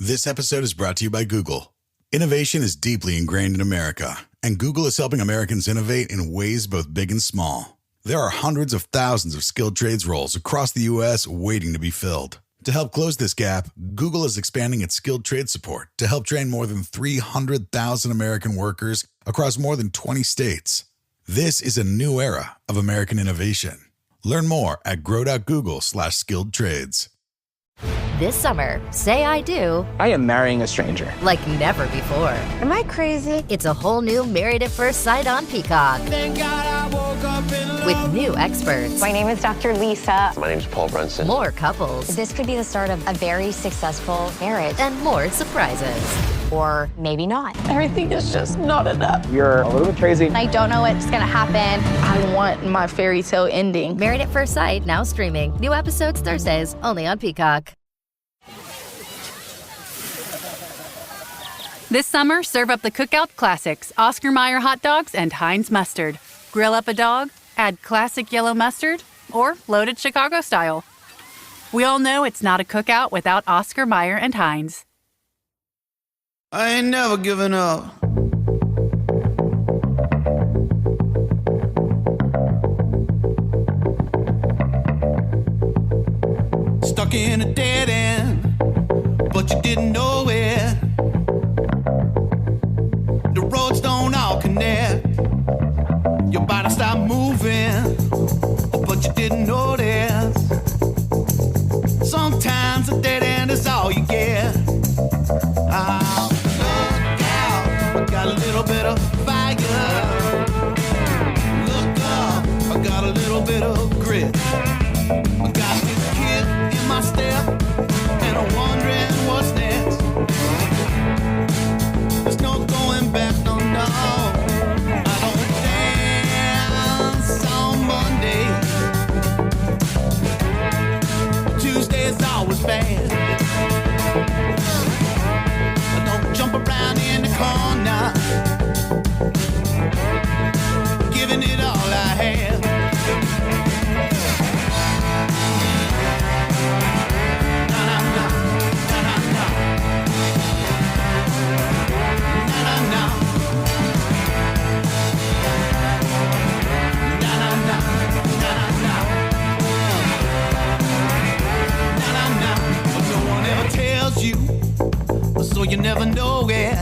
This episode is brought to you by Google. Innovation is deeply ingrained in America, and Google is helping Americans innovate in ways both big and small. There are hundreds of thousands of skilled trades roles across the U.S. waiting to be filled. To help close this gap, Google is expanding its skilled trade support to help train more than 300,000 American workers across more than 20 states. This is a new era of American innovation. Learn more at grow.google/skilled trades. This summer, say I do. I am marrying a stranger. Like never before. Am I crazy? It's a whole new Married at First Sight on Peacock. Thank God I woke up in love. With new experts. My name is Dr. Lisa. My name is Paul Brunson. More couples. This could be the start of a very successful marriage. And more surprises. Or maybe not. Everything is just not enough. You're a little bit crazy. I don't know what's gonna happen. I want my fairy tale ending. Married at First Sight, now streaming. New episodes Thursdays, only on Peacock. This summer, serve up the Cookout Classics, Oscar Mayer hot dogs and Heinz mustard. Grill up a dog, add classic yellow mustard, or loaded Chicago style. We all know it's not a cookout without Oscar Mayer and Heinz. I ain't never giving up. Stuck in a dead end, but you didn't know it. The roads don't all connect. Your body stopped moving, but you didn't notice. Sometimes a dead end is all you get. Oh, look out, I got a little bit of fire. Look up, I got a little bit of grit. I got this kick in my step, and I'm wondering what's next. There's no going back, no, no. I don't dance on Monday. Tuesday's always bad. I don't jump around in the corner, giving it all I have. Na na na, na na na, na na na, na na na, na na na, but no one ever tells you, so you never know it.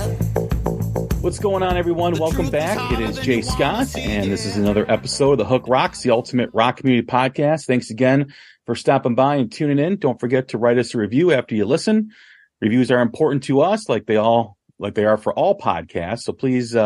What's going on, everyone? Welcome back. It is Jay Scott, and this is another episode of The Hook Rocks, the ultimate rock community podcast. Thanks again for stopping by and tuning in. Don't forget to write us a review after you listen. Reviews are important to us, like they are for all podcasts. So please,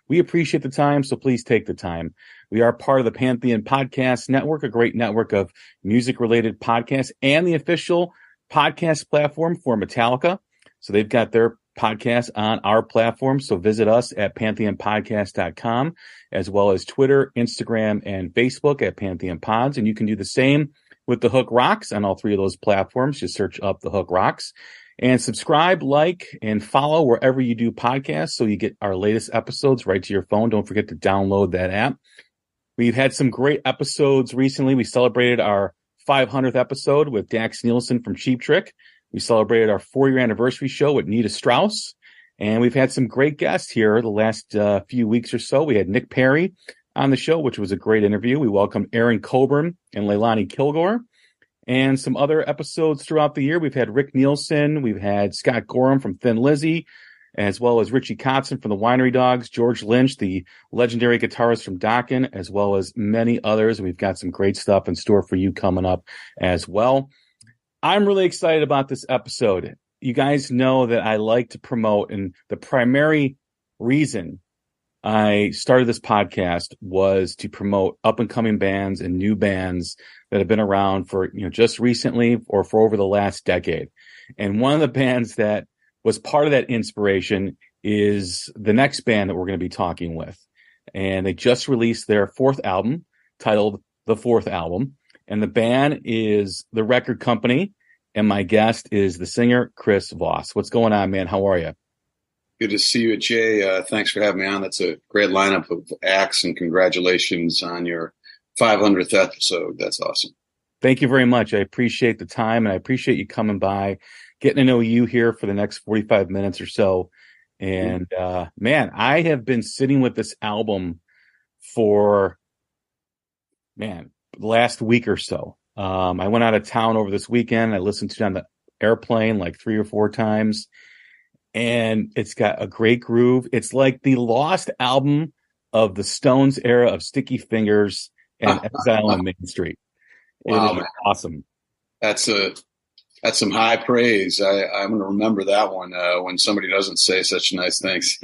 we appreciate the time. So please take the time. We are part of the Pantheon Podcast Network, a great network of music-related podcasts, and the official podcast platform for Metallica. So they've got their podcast on our platform. So visit us at pantheonpodcast.com, as well as Twitter, Instagram, and Facebook at Pantheon Pods. And you can do the same with The Hook Rocks on all three of those platforms. Just search up The Hook Rocks and subscribe, like, and follow wherever you do podcasts so you get our latest episodes right to your phone. Don't forget to download that app. We've had some great episodes recently. We celebrated our 500th episode with Dax Nielsen from Cheap Trick. We celebrated our 4-year anniversary show with Nita Strauss, and we've had some great guests here the last few weeks or so. We had Nick Perry on the show, which was a great interview. We welcomed Aaron Coburn and Leilani Kilgore, and some other episodes throughout the year. We've had Rick Nielsen, we've had Scott Gorham from Thin Lizzy, as well as Richie Kotzen from the Winery Dogs, George Lynch, the legendary guitarist from Dokken, as well as many others. We've got some great stuff in store for you coming up as well. I'm really excited about this episode. You guys know that I like to promote, and the primary reason I started this podcast was to promote up-and-coming bands and new bands that have been around for, just recently or for over the last decade. And one of the bands that was part of that inspiration is the next band that we're going to be talking with. And they just released their 4th album, titled The 4th Album. And the band is The Record Company, and my guest is the singer, Chris Vos. What's going on, man? How are you? Good to see you, Jay. Thanks for having me on. That's a great lineup of acts, and congratulations on your 500th episode. That's awesome. Thank you very much. I appreciate the time, and I appreciate you coming by getting to know you here for the next 45 minutes or so. And man, I have been sitting with this album for the last week or so. I went out of town over this weekend. I listened to it on the airplane like 3 or 4 times, and it's got a great groove. It's like the lost album of the Stones era of Sticky Fingers and Exile on Main Street. Wow, it is man. Awesome. That's some high praise. I'm going to remember that one when somebody doesn't say such nice things.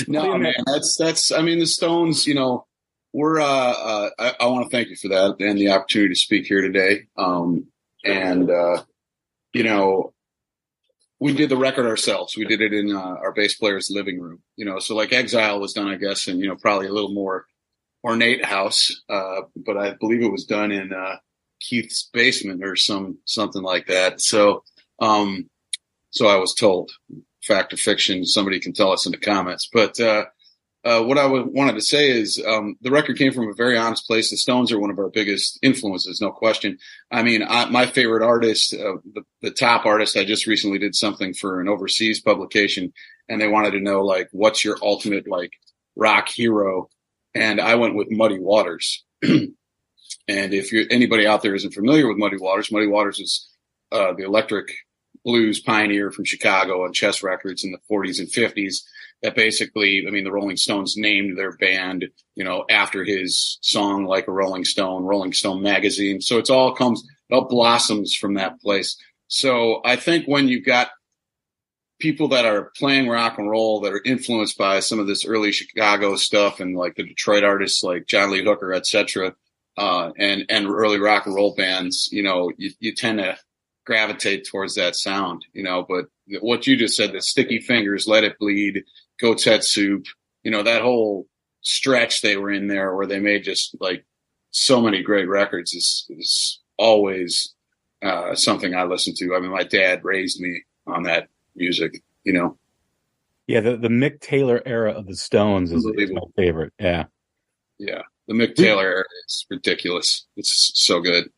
No, man, that's. I mean, the Stones. You know, we're. I want to thank you for that and the opportunity to speak here today. You know, we did the record ourselves. We did it in our bass player's living room. You know, so like Exile was done, I guess, in probably a little more ornate house, but I believe it was done in Keith's basement or something like that. So I was told. Fact or fiction, somebody can tell us in the comments. But what I wanted to say is the record came from a very honest place. The Stones are one of our biggest influences, no question. I mean, my favorite artist, the top artist, I just recently did something for an overseas publication, and they wanted to know, like, what's your ultimate, like, rock hero? And I went with Muddy Waters. And if anybody out there isn't familiar with Muddy Waters is the electric blues pioneer from Chicago on Chess Records in the 40s and 50s. That basically, I mean, the Rolling Stones named their band, after his song, Like a Rolling Stone magazine. So it all blossoms from that place. So I think when you've got people that are playing rock and roll that are influenced by some of this early Chicago stuff and like the Detroit artists like John Lee Hooker, et cetera, and early rock and roll bands, you tend to gravitate towards that sound, but what you just said, the Sticky Fingers, Let It Bleed, Goat's Head Soup, that whole stretch they were in there where they made just like so many great records is always something I listen to. I mean, my dad raised me on that music, Yeah, the Mick Taylor era of the Stones is my favorite. Yeah. Yeah. The Mick Taylor era is ridiculous. It's so good.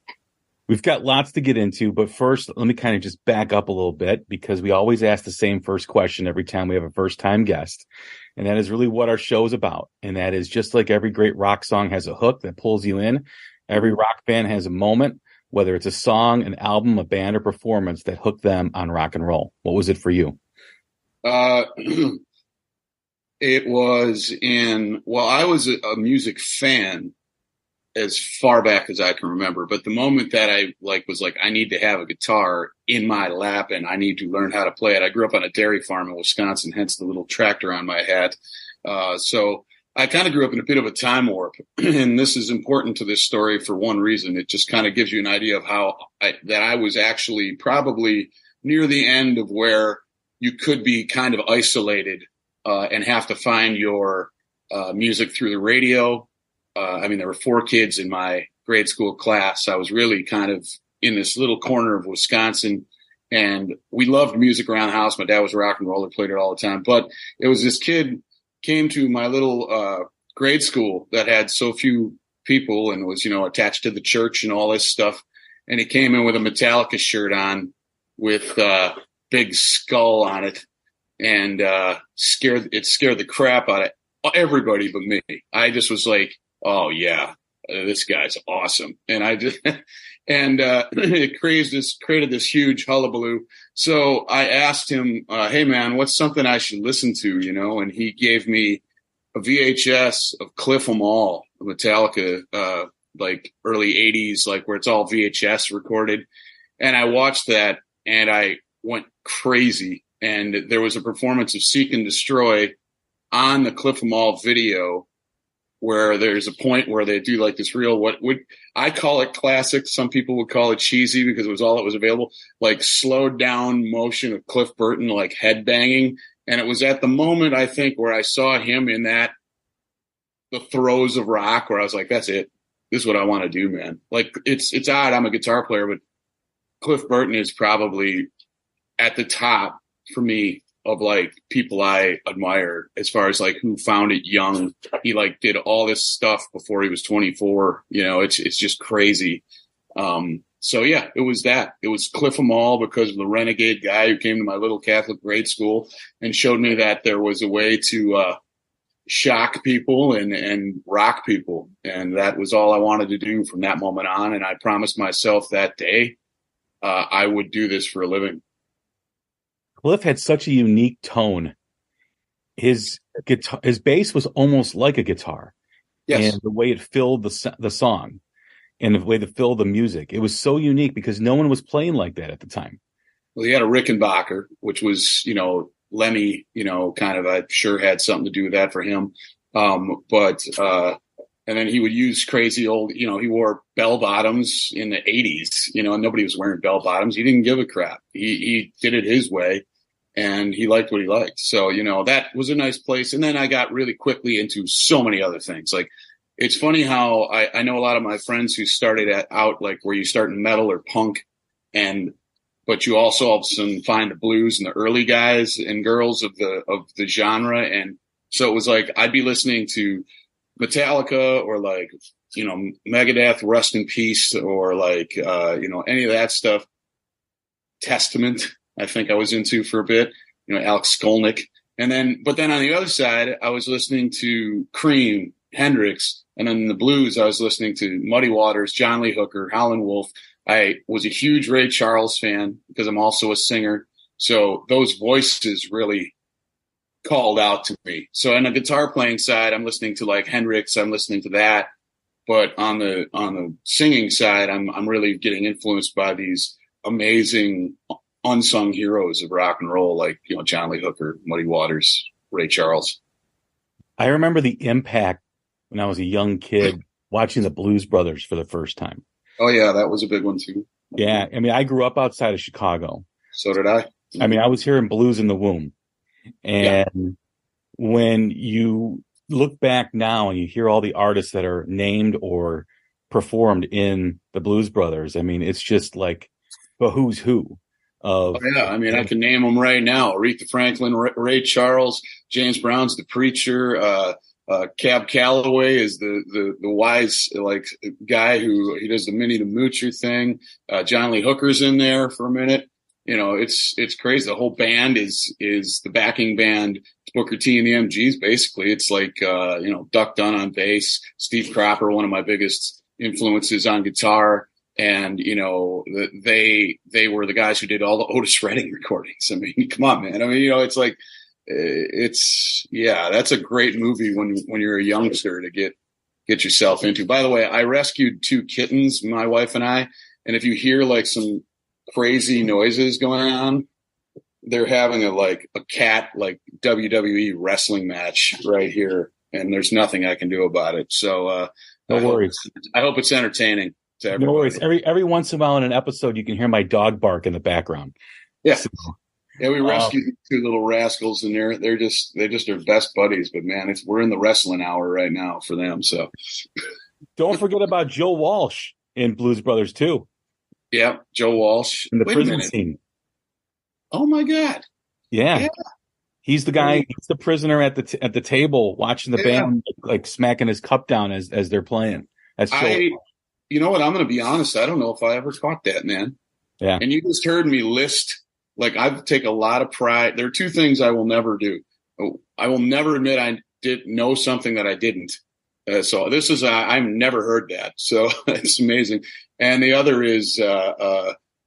We've got lots to get into, but first, let me kind of just back up a little bit because we always ask the same first question every time we have a first-time guest, and that is really what our show is about. And that is just like every great rock song has a hook that pulls you in, every rock band has a moment, whether it's a song, an album, a band, or performance that hooked them on rock and roll. What was it for you? It was I was a music fan as far back as I can remember. But the moment that I was I need to have a guitar in my lap and I need to learn how to play it. I grew up on a dairy farm in Wisconsin, hence the little tractor on my hat. So I kind of grew up in a bit of a time warp. And this is important to this story for one reason. It just kind of gives you an idea of how I was actually probably near the end of where you could be kind of isolated and have to find your music through the radio. There were 4 kids in my grade school class. I was really kind of in this little corner of Wisconsin, and we loved music around the house. My dad was a rock and roller, played it all the time. But it was this kid came to my little grade school that had so few people and was, attached to the church and all this stuff. And he came in with a Metallica shirt on with big skull on it, and scared the crap out of everybody but me. I just was like, oh yeah, this guy's awesome. And it created this huge hullabaloo. So I asked him, hey man, what's something I should listen to, and he gave me a VHS of Cliff 'Em All, Metallica, early 80s, where it's all VHS recorded. And I watched that and I went crazy. And there was a performance of Seek and Destroy on the Cliff 'Em All video, where there's a point where they do this real, what would I call it, classic. Some people would call it cheesy because it was all that was available, slowed down motion of Cliff Burton, head banging. And it was at the moment, I think, where I saw him in the throes of rock, where I was like, that's it. This is what I want to do, man. It's odd. I'm a guitar player, but Cliff Burton is probably at the top for me of people I admire as far as who found it young. He did all this stuff before he was 24. It's just crazy. So yeah, it was that. It was Cliff 'em all because of the renegade guy who came to my little Catholic grade school and showed me that there was a way to shock people and rock people. And that was all I wanted to do from that moment on. And I promised myself that day I would do this for a living. Cliff had such a unique tone. His bass was almost like a guitar. Yes. And the way it filled the song and the way it filled the music. It was so unique because no one was playing like that at the time. Well, he had a Rickenbacker, which was, Lemmy, kind of, I'm sure had something to do with that for him. And then he would use crazy old, he wore bell bottoms in the 80s, and nobody was wearing bell bottoms. He didn't give a crap. He did it his way and he liked what he liked. So, that was a nice place. And then I got really quickly into so many other things. Like, it's funny how I know a lot of my friends who started out like where you start in metal or punk but you also all of a sudden find the blues and the early guys and girls of the genre. And so it was like, I'd be listening to Metallica or like, Megadeth, Rust in Peace, or like, any of that stuff. Testament, I think I was into for a bit, Alex Skolnick. But then on the other side, I was listening to Cream, Hendrix. And then in the blues, I was listening to Muddy Waters, John Lee Hooker, Howlin' Wolf. I was a huge Ray Charles fan because I'm also a singer. So those voices really called out to me. So on the guitar playing side, I'm listening to like Hendrix. I'm listening to that. But on the singing side, I'm really getting influenced by these amazing unsung heroes of rock and roll, like, John Lee Hooker, Muddy Waters, Ray Charles. I remember the impact when I was a young kid watching the Blues Brothers for the first time. Oh, yeah, that was a big one, too. Yeah, I mean, I grew up outside of Chicago. So did I. I mean, I was hearing blues in the womb. And when you look back now and you hear all the artists that are named or performed in the Blues Brothers, I mean, it's just like the who's who. I mean, I can name them right now. Aretha Franklin, Ray Charles, James Brown's The Preacher, Cab Calloway is the wise guy who he does the Minnie the Moocher thing. John Lee Hooker's in there for a minute. It's crazy. The whole band is the backing band. It's Booker T and the MGs. Basically, it's like Duck Dunn on bass, Steve Cropper, one of my biggest influences on guitar, and they were the guys who did all the Otis Redding recordings. I mean, come on, man. I mean, it's like. That's a great movie when you're a youngster to get yourself into. By the way, I rescued 2 kittens, my wife and I, and if you hear like some crazy noises going on, they're having a cat like WWE wrestling match right here, and there's nothing I can do about it. So no worries. I hope it's entertaining to everybody. No worries. Every once in a while in an episode, you can hear my dog bark in the background. Yeah. So, yeah, we rescued 2 little rascals, and they're just our best buddies. But man, we're in the wrestling hour right now for them. So don't forget about Joe Walsh in Blues Brothers too. Yeah, Joe Walsh in the prison scene. Oh my God! Yeah. He's the guy. He's the prisoner at the table watching the band like smacking his cup down as they're playing. That's Joe. You know what? I'm going to be honest. I don't know if I ever caught that, man. Yeah. And you just heard me list. Like, I take a lot of pride. There are 2 things I will never do. I will never admit I did know something that I didn't. So this is, I've never heard that. So it's amazing. And the other is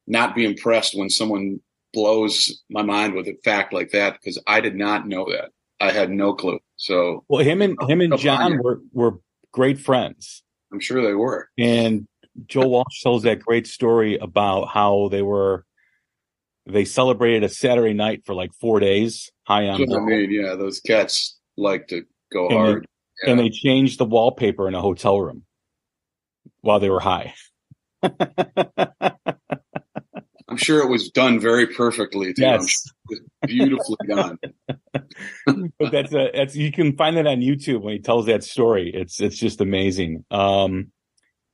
not be impressed when someone blows my mind with a fact like that, because I did not know that. I had no clue. So, well, him and John were great friends. I'm sure they were. And Joe Walsh tells that great story about how they celebrated a Saturday night for like 4 days. High on. I mean, yeah, those cats like to go hard. And they changed the wallpaper in a hotel room while they were high. I'm sure it was done very perfectly. Too. Yes. Beautifully done. But that's you can find that on YouTube when he tells that story. It's just amazing. And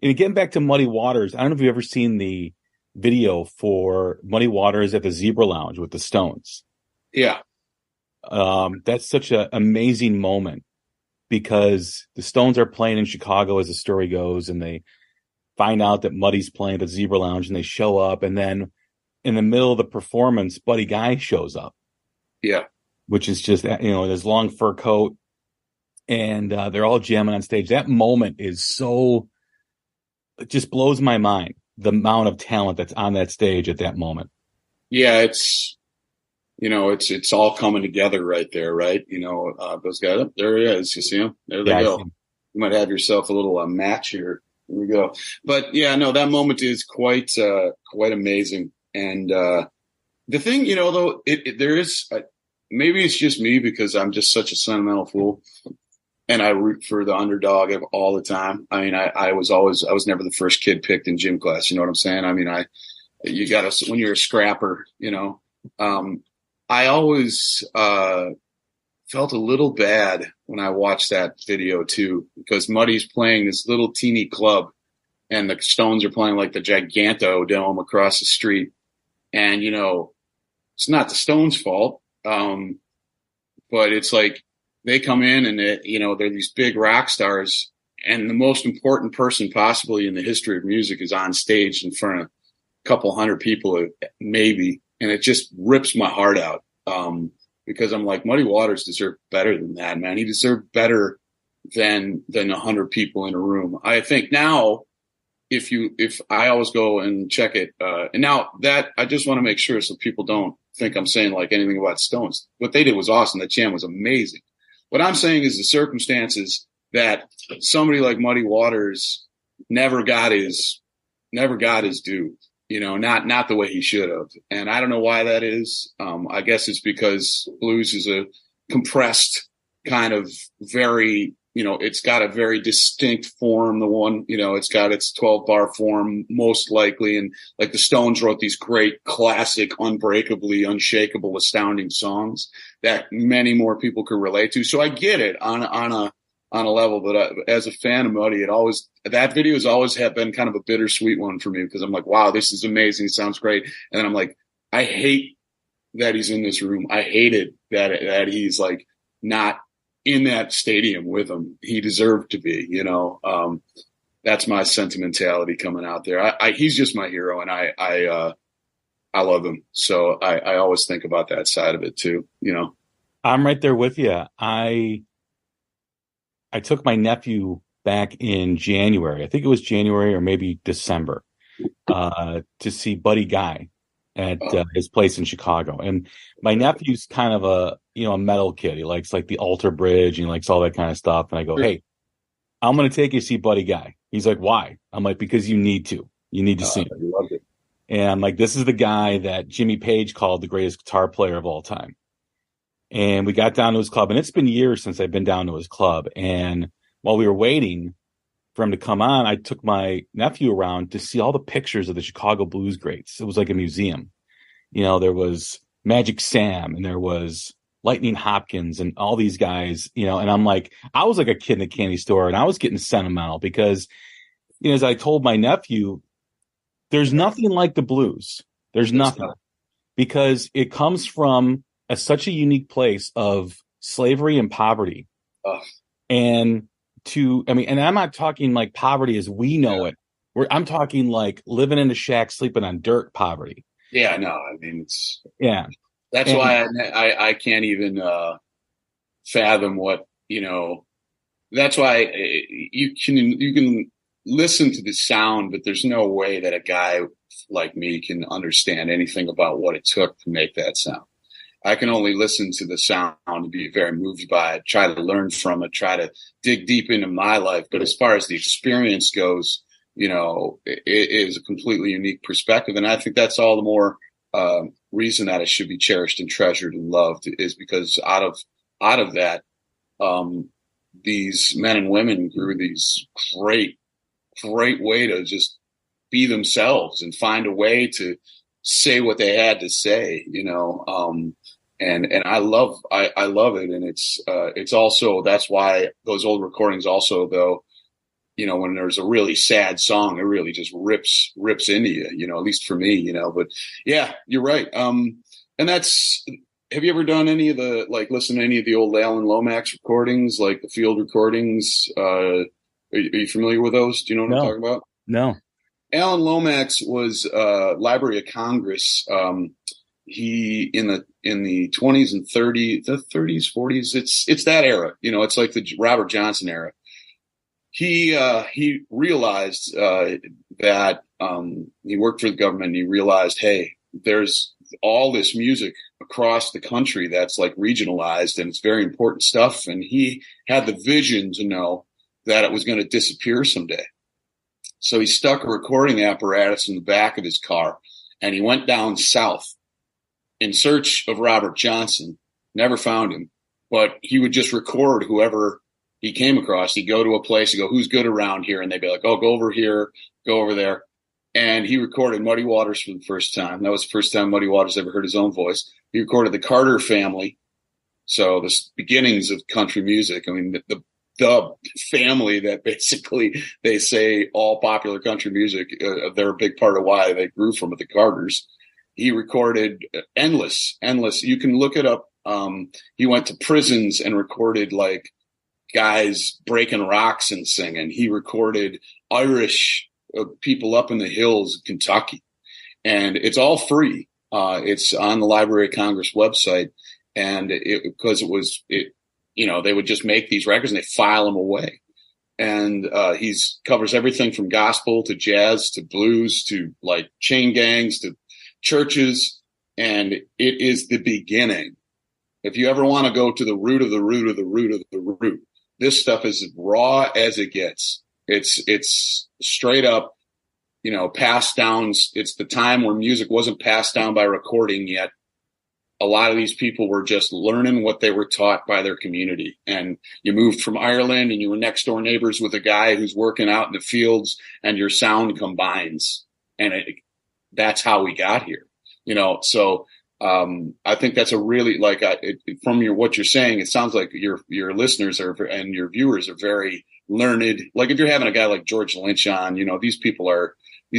getting back to Muddy Waters, I don't know if you've ever seen the video for Muddy Waters at the Zebra Lounge with the Stones. Yeah. That's such an amazing moment because the Stones are playing in Chicago, as the story goes, and they find out that Muddy's playing at the Zebra Lounge, and they show up, and then in the middle of the performance, Buddy Guy shows up. Yeah. Which is just, his long fur coat, and they're all jamming on stage. That moment is so, it just blows my mind, the amount of talent that's on that stage at that moment. Yeah, it's all coming together right there, right? Those guys, there he is. You see him? There they go. You might have yourself a little match here. Here we go. But yeah, no, that moment is quite amazing. And the thing, though, there is, maybe it's just me because I'm just such a sentimental fool, and I root for the underdog all the time. I mean, I was never the first kid picked in gym class. You know what I'm saying? I mean, you got to, when you're a scrapper, I always felt a little bad when I watched that video too, because Muddy's playing this little teeny club and the Stones are playing like the Giganto Dome across the street. And, it's not the Stones' fault. But it's like they come in and they're these big rock stars, and the most important person possibly in the history of music is on stage in front of a couple hundred people, maybe. And it just rips my heart out. Because I'm like, Muddy Waters deserved better than that, man. He deserved better than 100 people in a room. I think now, if I always go and check it, and now that I just want to make sure so people don't think I'm saying like anything about Stones. What they did was awesome. That jam was amazing. What I'm saying is the circumstances that somebody like Muddy Waters never got his due. Not the way he should have. And I don't know why that is. I guess it's because blues is a compressed kind of very, it's got a very distinct form. The one, it's got its 12-bar form most likely. And like the Stones wrote these great classic, unbreakably, unshakable, astounding songs that many more people could relate to. So I get it on a level, but as a fan of Muddy, that video has always been kind of a bittersweet one for me, because I'm like, wow, this is amazing. It sounds great. And then I'm like, I hate that he's in this room. I hated that he's like not in that stadium with him. He deserved to be, that's my sentimentality coming out there. He's just my hero, and I love him. So I always think about that side of it too, I'm right there with you. I took my nephew back in January. I think it was January or maybe December, to see Buddy Guy at his place in Chicago. And my nephew's kind of a metal kid. He likes like the Alter Bridge and he likes all that kind of stuff. And I go, hey, I'm going to take you to see Buddy Guy. He's like, why? I'm like, because you need to see him. I love it. And I'm like, this is the guy that Jimmy Page called the greatest guitar player of all time. And we got down to his club, and it's been years since I've been down to his club. And while we were waiting for him to come on, I took my nephew around to see all the pictures of the Chicago blues greats. It was like a museum. There was Magic Sam, and there was Lightning Hopkins, and all these guys, and I'm like, I was like a kid in a candy store, and I was getting sentimental because, as I told my nephew, there's nothing like the blues. There's nothing, because it comes from such a unique place of slavery and poverty. And I'm not talking like poverty as we know it. I'm talking like living in a shack, sleeping on dirt poverty. Yeah, no, I mean, that's why I can't even fathom what, that's why you can listen to the sound, but there's no way that a guy like me can understand anything about what it took to make that sound. I can only listen to the sound and be very moved by it, try to learn from it, try to dig deep into my life. But as far as the experience goes, it is a completely unique perspective. And I think that's all the more reason that it should be cherished and treasured and loved, is because out of that, these men and women grew these great way to just be themselves and find a way to say what they had to say, and I love it. And it's also, that's why those old recordings also, though, when there's a really sad song, it really just rips into you, at least for me, but yeah, you're right. And have you ever done any of the, like, listen to any of the old Alan Lomax recordings, like the field recordings? Are you familiar with those? Do you know what I'm talking about? No. Alan Lomax was Library of Congress. He in the 20s and 30s, the 30s, 40s. It's that era. You know, it's like the Robert Johnson era. He realized that he worked for the government. And he realized, hey, there's all this music across the country that's like regionalized, and it's very important stuff. And he had the vision to know that it was going to disappear someday. So he stuck a recording apparatus in the back of his car, and he went down south in search of Robert Johnson. Never found him, but he would just record whoever he came across. He'd go to a place, he'd go, who's good around here? And they'd be like, oh, go over here, go over there. And he recorded Muddy Waters for the first time. That was the first time Muddy Waters ever heard his own voice. He recorded the Carter Family. So the beginnings of country music. I mean, the family that basically they say all popular country music, they're a big part of why they grew from it, the Carters. He recorded endless. You can look it up. He went to prisons and recorded like guys breaking rocks and singing. He recorded Irish people up in the hills of Kentucky, and it's all free. It's on the Library of Congress website, and because you know, they would just make these records and they file them away. And he's covers everything from gospel to jazz to blues to like chain gangs to churches, and it is the beginning. If you ever want to go to the root of the root of the root of the root, this stuff is as raw as it gets. It's straight up, you know, passed down. It's the time where music wasn't passed down by recording yet. A lot of these people were just learning what they were taught by their community. And you moved from Ireland and you were next door neighbors with a guy who's working out in the fields, and your sound combines. And that's how we got here, you know? So, I think that's a really like, from what you're saying, it sounds like your listeners and your viewers are very learned. Like if you're having a guy like George Lynch on, you know, these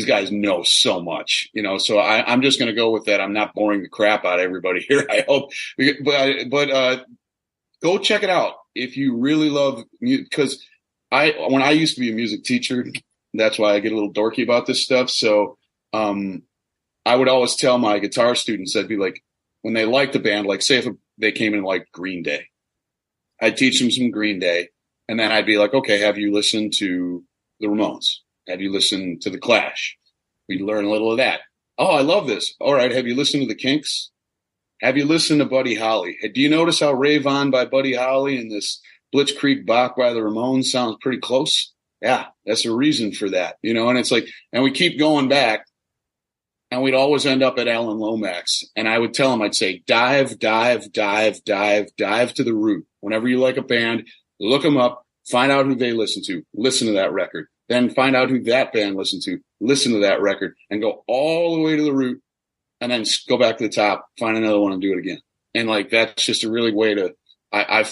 guys know so much, you know, so I'm just going to go with that. I'm not boring the crap out of everybody here, I hope. But go check it out if you really love music, because when I used to be a music teacher, that's why I get a little dorky about this stuff. So, I would always tell my guitar students, I'd be like, when they liked the band, like say if they came in like Green Day, I'd teach them some Green Day. And then I'd be like, okay, have you listened to the Ramones? Have you listened to the Clash? We learn a little of that. Oh, I love this. All right. Have you listened to the Kinks? Have you listened to Buddy Holly? Do you notice how Rave On by Buddy Holly and this Blitzkrieg Bach by the Ramones sounds pretty close? Yeah, that's a reason for that, you know? And it's like, and we keep going back. And we'd always end up at Alan Lomax. And I would tell him, I'd say, dive to the root. Whenever you like a band, look them up, find out who they listen to that record. Then find out who that band listened to, listen to that record, and go all the way to the root, and then go back to the top, find another one and do it again. And like, that's just a really way to, I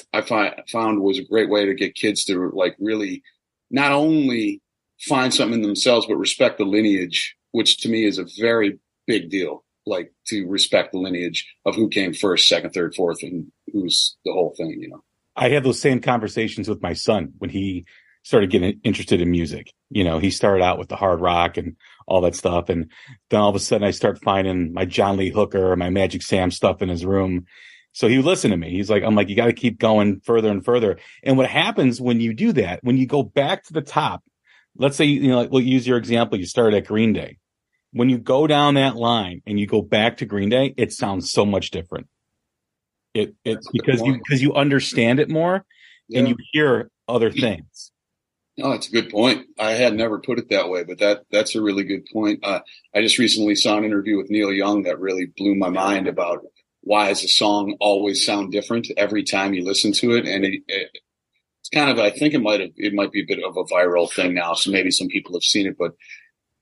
found was a great way to get kids to like really not only find something in themselves, but respect the lineage, which to me is a very big deal, like to respect the lineage of who came first, second, third, fourth, and who's the whole thing, you know. I had those same conversations with my son when he started getting interested in music. You know, he started out with the hard rock and all that stuff. And then all of a sudden I start finding my John Lee Hooker, my Magic Sam stuff in his room. So he would listen to me. I'm like, you got to keep going further and further. And what happens when you do that, when you go back to the top, let's say, you know, like we'll use your example. You started at Green Day. When you go down that line and you go back to Green Day, it sounds so much different. It's because you understand it more, yeah, and you hear other things. No, it's a good point. I had never put it that way, but that's a really good point. I just recently saw an interview with Neil Young that really blew my mind about why does a song always sound different every time you listen to it, and it's kind of, I think it might be a bit of a viral thing now, so maybe some people have seen it, but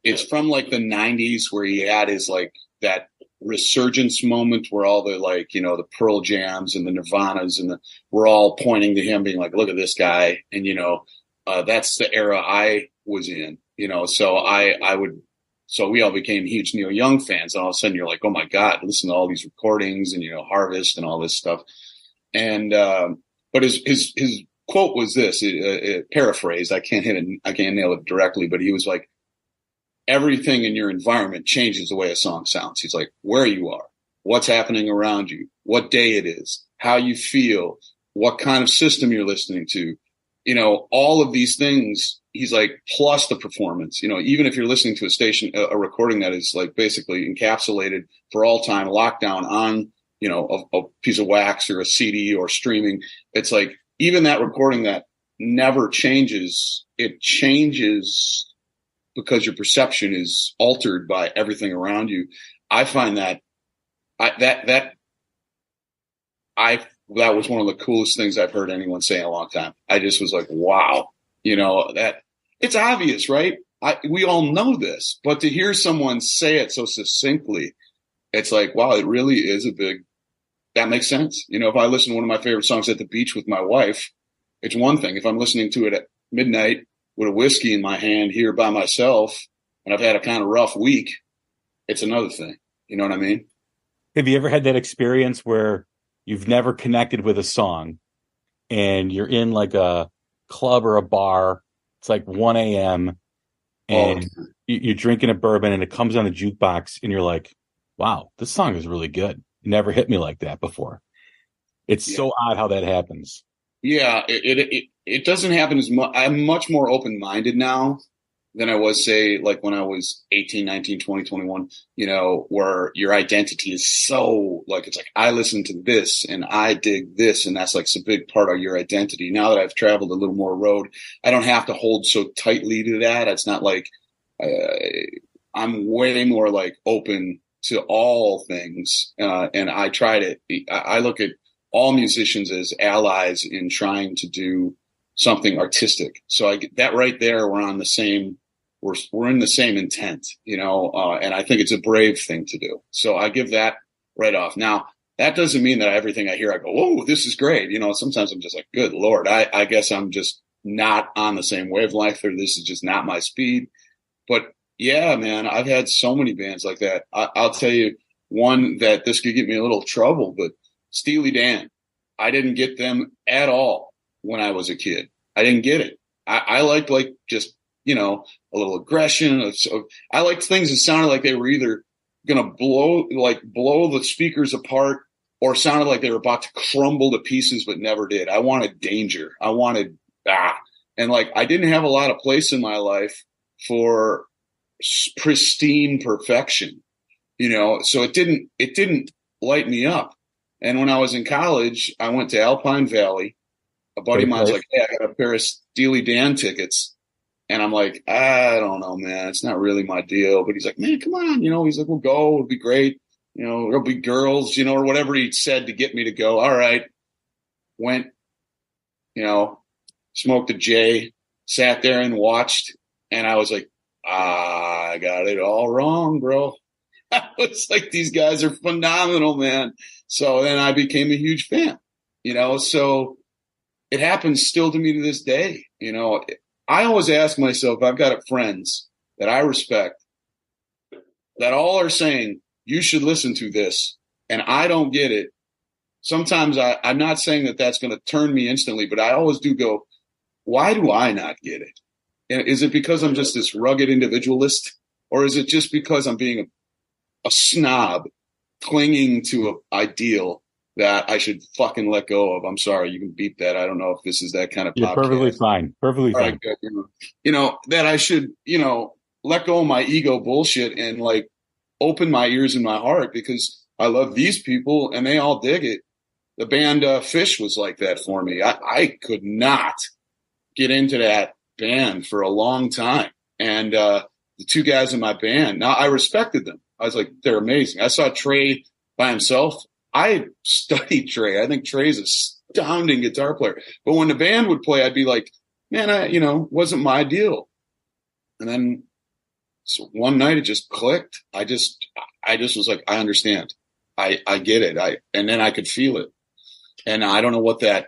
it's from like the 90s where he had his like that resurgence moment where all the like, you know, the Pearl Jams and the Nirvanas and we're all pointing to him being like, look at this guy. And, you know, that's the era I was in, you know, so so we all became huge Neil Young fans. And all of a sudden you're like, oh my God, listen to all these recordings and, you know, Harvest and all this stuff. And, but his quote was this, paraphrase. I can't nail it directly, but he was like, everything in your environment changes the way a song sounds. He's like, where you are, what's happening around you, what day it is, how you feel, what kind of system you're listening to, all of these things. He's like, plus the performance, even if you're listening to a recording that is like basically encapsulated for all time, lockdown on, a piece of wax or a CD or streaming. It's like, even that recording that never changes, it changes because your perception is altered by everything around you. I find that that was one of the coolest things I've heard anyone say in a long time. I just was like, wow, that it's obvious, right? We all know this, but to hear someone say it so succinctly, it's like, wow, it really is that makes sense. If I listen to one of my favorite songs at the beach with my wife, it's one thing. If I'm listening to it at midnight with a whiskey in my hand here by myself, and I've had a kind of rough week, it's another thing. You know what I mean? Have you ever had that experience where you've never connected with a song and you're in like a club or a bar? It's like 1 a.m. and you're drinking a bourbon and it comes on a jukebox and you're like, wow, this song is really good. It never hit me like that before. It's so odd how that happens. Yeah, it doesn't happen as much. I'm much more open-minded now than I was, say, like when I was 18, 19, 20, 21, where your identity is so like, it's like, I listen to this and I dig this. And that's like a big part of your identity. Now that I've traveled a little more road, I don't have to hold so tightly to that. It's not like I'm way more like open to all things. And I look at all musicians as allies in trying to do something artistic. So I get that right there. We're in the same intent, and I think it's a brave thing to do. So I give that right off. Now, that doesn't mean that everything I hear, I go, whoa, this is great. Sometimes I'm just like, good Lord, I guess I'm just not on the same wavelength, or this is just not my speed. But yeah, man, I've had so many bands like that. I'll tell you one that this could get me a little trouble, but Steely Dan, I didn't get them at all when I was a kid. I didn't get it. I liked just, a little aggression. So I liked things that sounded like they were either going to blow the speakers apart or sounded like they were about to crumble to pieces, but never did. I wanted danger. I wanted, and I didn't have a lot of place in my life for pristine perfection, so it didn't light me up. And when I was in college, I went to Alpine Valley. A buddy of mine was like, hey, I got a pair of Steely Dan tickets. And I'm like, I don't know, man. It's not really my deal. But he's like, man, come on. He's like, we'll go. It'll be great. There'll be girls, or whatever he said to get me to go. All right. Went, smoked a J, sat there and watched. And I was like, I got it all wrong, bro. I was like, these guys are phenomenal, man. So then I became a huge fan, so it happens still to me to this day. I always ask myself, I've got friends that I respect that all are saying, you should listen to this. And I don't get it. Sometimes I'm not saying that that's going to turn me instantly, but I always do go, why do I not get it? And is it because I'm just this rugged individualist? Or is it just because I'm being a snob clinging to an ideal that I should fucking let go of? I'm sorry, you can beep that. I don't know if this is that kind of podcast. You're perfectly fine. Perfectly fine. Right, good. That I should, let go of my ego bullshit and open my ears and my heart, because I love these people and they all dig it. The band Fish was like that for me. I could not get into that band for a long time. And the two guys in my band, now I respected them. I was like, they're amazing. I saw Trey by himself. I studied Trey. I think Trey's an astounding guitar player. But when the band would play, I'd be like, man, wasn't my deal. And then one night it just clicked. I just was like, I understand. I get it. And then I could feel it. And I don't know what that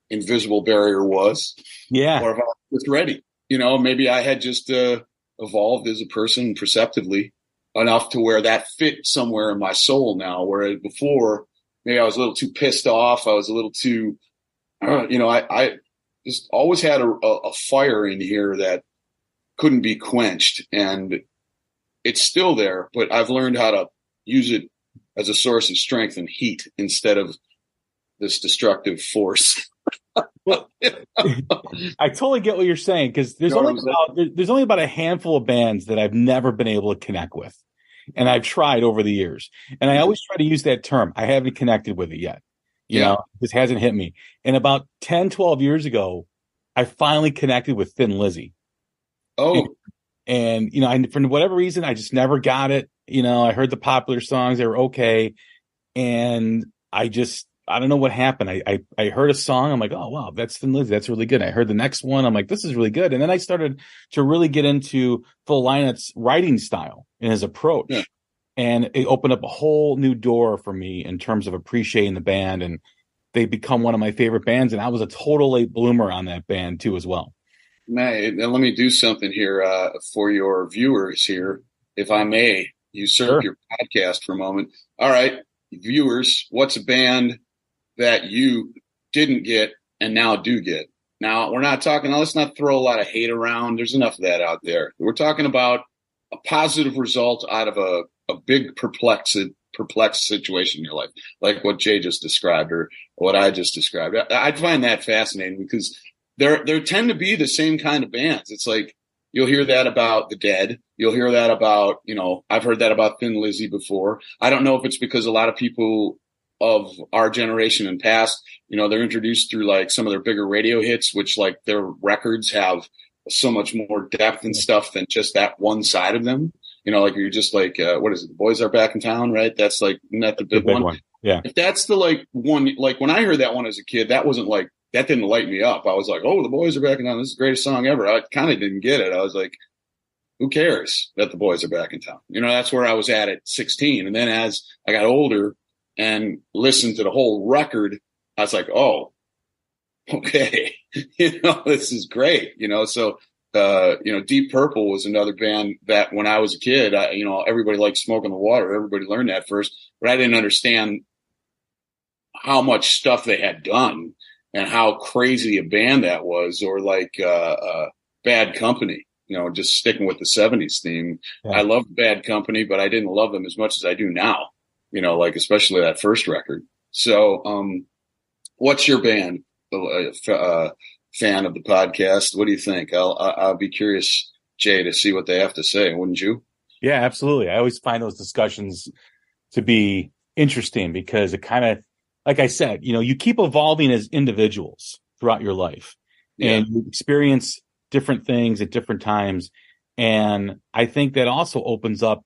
invisible barrier was. Yeah. Or if I was ready. Maybe I had just evolved as a person perceptively enough to where that fit somewhere in my soul now, whereas before maybe I was a little too pissed off. I was a little too, I just always had a fire in here that couldn't be quenched. And it's still there, but I've learned how to use it as a source of strength and heat instead of this destructive force. Well, I totally get what you're saying, because there's only about a handful of bands that I've never been able to connect with, and I've tried over the years, and I always try to use that term. I haven't connected with it yet. You know, this hasn't hit me. And about 10, 12 years ago, I finally connected with Thin Lizzy. Oh, and you know, for whatever reason, I just never got it. You know, I heard the popular songs; they were okay, and I don't know what happened. I heard a song. I'm like, oh, wow, that's Thin Lizzy. That's really good. I heard the next one. I'm like, this is really good. And then I started to really get into Phil Lynot's writing style and his approach. Yeah. And it opened up a whole new door for me in terms of appreciating the band. And they become one of my favorite bands. And I was a total late bloomer on that band too, as well. Man, let me do something here for your viewers here. If I may usurp your podcast for a moment. All right, viewers, what's a band that you didn't get and now do get? Now, we're not talking, let's not throw a lot of hate around. There's enough of that out there. We're talking about a positive result out of a big perplexed situation in your life, like what Jay just described or what I just described. I find that fascinating because there tend to be the same kind of bands. It's like you'll hear that about the Dead. You'll hear that about, you know, I've heard that about Thin Lizzy before. I don't know if it's because a lot of people of our generation and past, you know, they're introduced through like some of their bigger radio hits, which like their records have so much more depth and stuff than just that one side of them. You know, like you're just like, what is it? The Boys Are Back in Town, right? That's like, not the big one. Yeah. If that's the like one, like when I heard that one as a kid, that wasn't like, that didn't light me up. I was like, oh, the Boys Are Back in Town. This is the greatest song ever. I kind of didn't get it. I was like, who cares that the Boys Are Back in Town? You know, that's where I was at 16. And then as I got older and listened to the whole record, I was like, oh, okay. You know, this is great. You know, so, you know, Deep Purple was another band that when I was a kid, you know, everybody liked Smoke on the Water. Everybody learned that first, but I didn't understand how much stuff they had done and how crazy a band that was, or like, Bad Company, you know, just sticking with the 70s theme. Yeah. I loved Bad Company, but I didn't love them as much as I do now, you know, like especially that first record. So, what's your band, fan of the podcast? What do you think? I'll be curious, Jay, to see what they have to say. Wouldn't you? Yeah, absolutely. I always find those discussions to be interesting because it kind of, like I said, you know, you keep evolving as individuals throughout your life, and you experience different things at different times. And I think that also opens up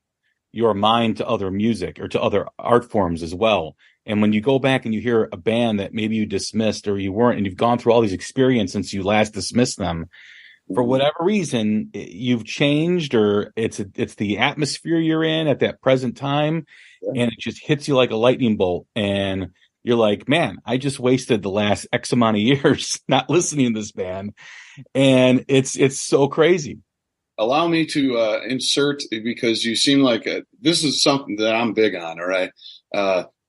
your mind to other music or to other art forms as well. And when you go back and you hear a band that maybe you dismissed or you weren't, and you've gone through all these experiences since you last dismissed them, for whatever reason, you've changed, or it's the atmosphere you're in at that present time, and it just hits you like a lightning bolt. And you're like, man, I just wasted the last X amount of years not listening to this band. And it's so crazy. Allow me to insert, because you seem like this is something that I'm big on. All right.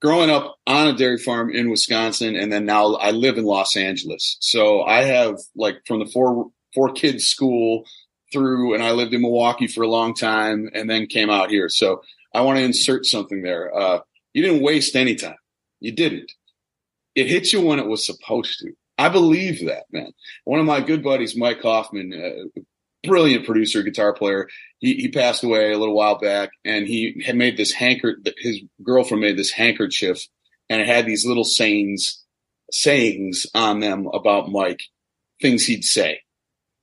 Growing up on a dairy farm in Wisconsin, and then now I live in Los Angeles. So I have like from the four kids school through, and I lived in Milwaukee for a long time and then came out here. So I want to insert something there. You didn't waste any time. You didn't. It hit you when it was supposed to. I believe that, man. One of my good buddies, Mike Hoffman, brilliant producer, guitar player. He passed away a little while back, and he had made this his girlfriend made this handkerchief, and it had these little sayings on them about Mike, things he'd say.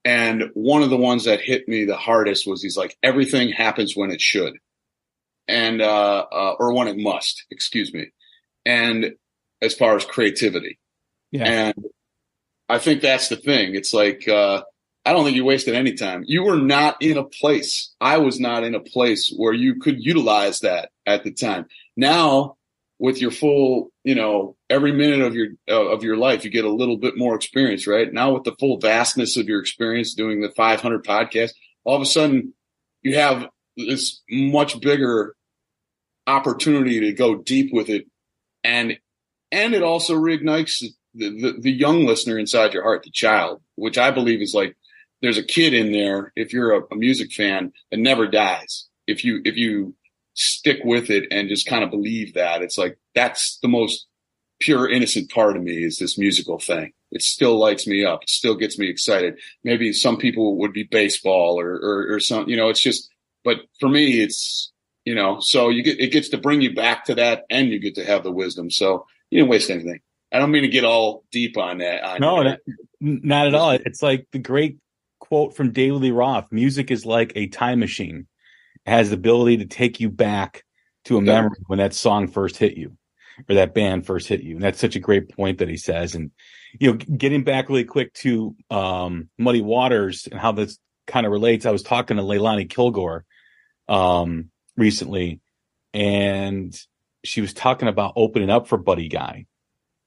And one of the ones that hit me the hardest was he's like, everything happens when it should. And, or when it must, excuse me. And as far as creativity. Yeah. And I think that's the thing. It's like, I don't think you wasted any time. You were not in a place. I was not in a place where you could utilize that at the time. Now, with your full, you know, every minute of your life, you get a little bit more experience, right? Now, with the full vastness of your experience doing the 500 podcasts, all of a sudden you have this much bigger opportunity to go deep with it. And it also reignites the young listener inside your heart, the child, which I believe is like, there's a kid in there, if you're a music fan, that never dies. if you stick with it and just kind of believe that, it's like, that's the most pure, innocent part of me, is this musical thing. It still lights me up. It still gets me excited. Maybe some people would be baseball or some, it's just, but for me, it's, so it gets to bring you back to that, and you get to have the wisdom. So you didn't waste anything. I don't mean to get all deep on that. Not at all. It's like the great quote from David Lee Roth: music is like a time machine. It has the ability to take you back to a memory when that song first hit you, or that band first hit you. And that's such a great point that he says. And, getting back really quick to Muddy Waters and how this kind of relates. I was talking to Leilani Kilgore recently, and she was talking about opening up for Buddy Guy.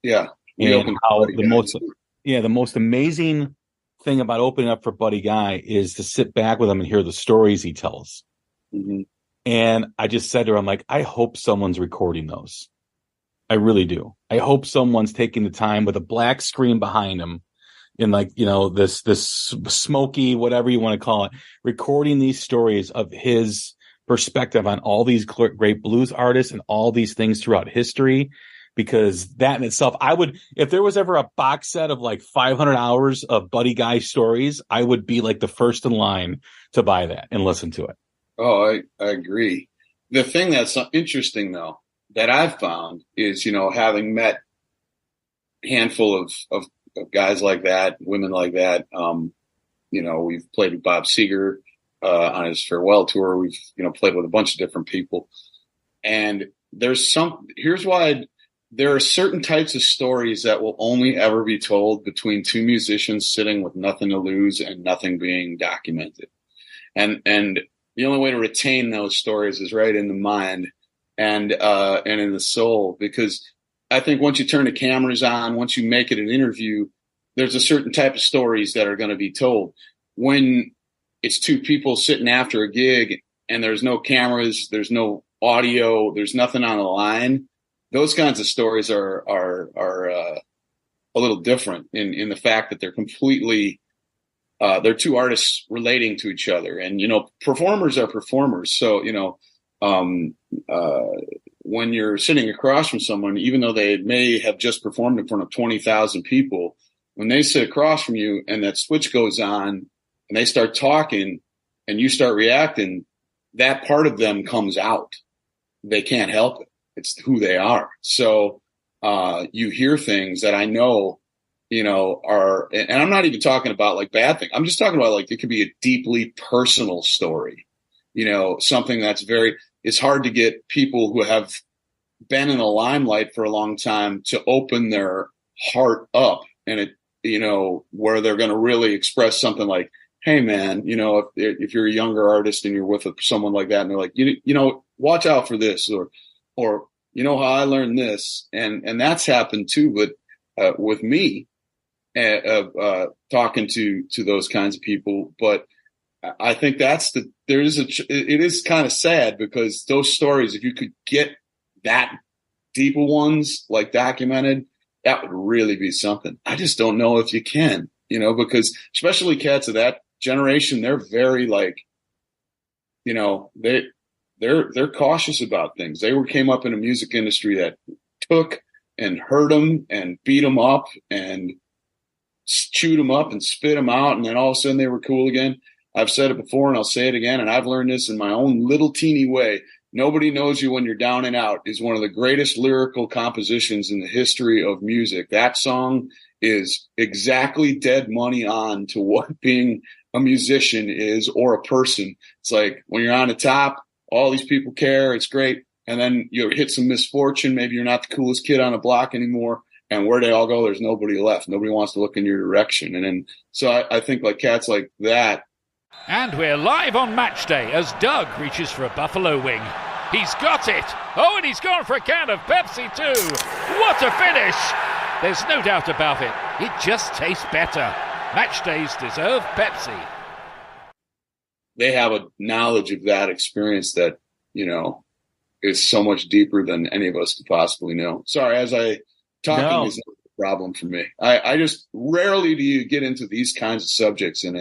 Yeah. And how the most amazing thing about opening up for Buddy Guy is to sit back with him and hear the stories he tells. Mm-hmm. And I just said to her, I'm like, I hope someone's recording those. I really do. I hope someone's taking the time with a black screen behind him, in this smoky, whatever you want to call it, recording these stories of his perspective on all these great blues artists and all these things throughout history. Because that in itself, if there was ever a box set of like 500 hours of Buddy Guy stories, I would be like the first in line to buy that and listen to it. Oh, I agree. The thing that's interesting, though, that I've found is, having met a handful of guys like that, women like that, we've played with Bob Seger on his farewell tour. We've, played with a bunch of different people. And here's why there are certain types of stories that will only ever be told between two musicians sitting with nothing to lose and nothing being documented. And the only way to retain those stories is right in the mind and in the soul, because I think once you turn the cameras on, once you make it an interview, there's a certain type of stories that are going to be told. When it's two people sitting after a gig and there's no cameras, there's no audio, there's nothing on the line, those kinds of stories are a little different in the fact that they're completely they're two artists relating to each other. And, performers are performers. So, when you're sitting across from someone, even though they may have just performed in front of 20,000 people, when they sit across from you and that switch goes on and they start talking and you start reacting, that part of them comes out. They can't help it. It's who they are. So you hear things that I know, are, and I'm not even talking about like bad things. I'm just talking about like, it could be a deeply personal story, something that's it's hard to get people who have been in the limelight for a long time to open their heart up, and where they're going to really express something like, hey man, if you're a younger artist and you're with someone like that and they're like, watch out for this, or how I learned this. And that's happened too, but with me, talking to those kinds of people. But I think it is kind of sad, because those stories, if you could get that deeper ones like documented, that would really be something. I just don't know if you can, because especially cats of that generation, they're very like, they're cautious about things. They came up in a music industry that took and hurt them and beat them up and chewed them up and spit them out. And then all of a sudden they were cool again. I've said it before and I'll say it again. And I've learned this in my own little teeny way. Nobody Knows You When You're Down and Out is one of the greatest lyrical compositions in the history of music. That song is exactly dead money on to what being a musician is, or a person. It's like when you're on the top, all these people care. It's great. And then you hit some misfortune. Maybe you're not the coolest kid on the block anymore. And where they all go, there's nobody left. Nobody wants to look in your direction. And then, so I think like cats like that. And we're live on match day as Doug reaches for a buffalo wing. He's got it. Oh, and he's gone for a can of Pepsi too. What a finish. There's no doubt about it. It just tastes better. Match days deserve Pepsi. They have a knowledge of that experience that, is so much deeper than any of us could possibly know. Sorry, as talking is not a problem for me. I just rarely do you get into these kinds of subjects in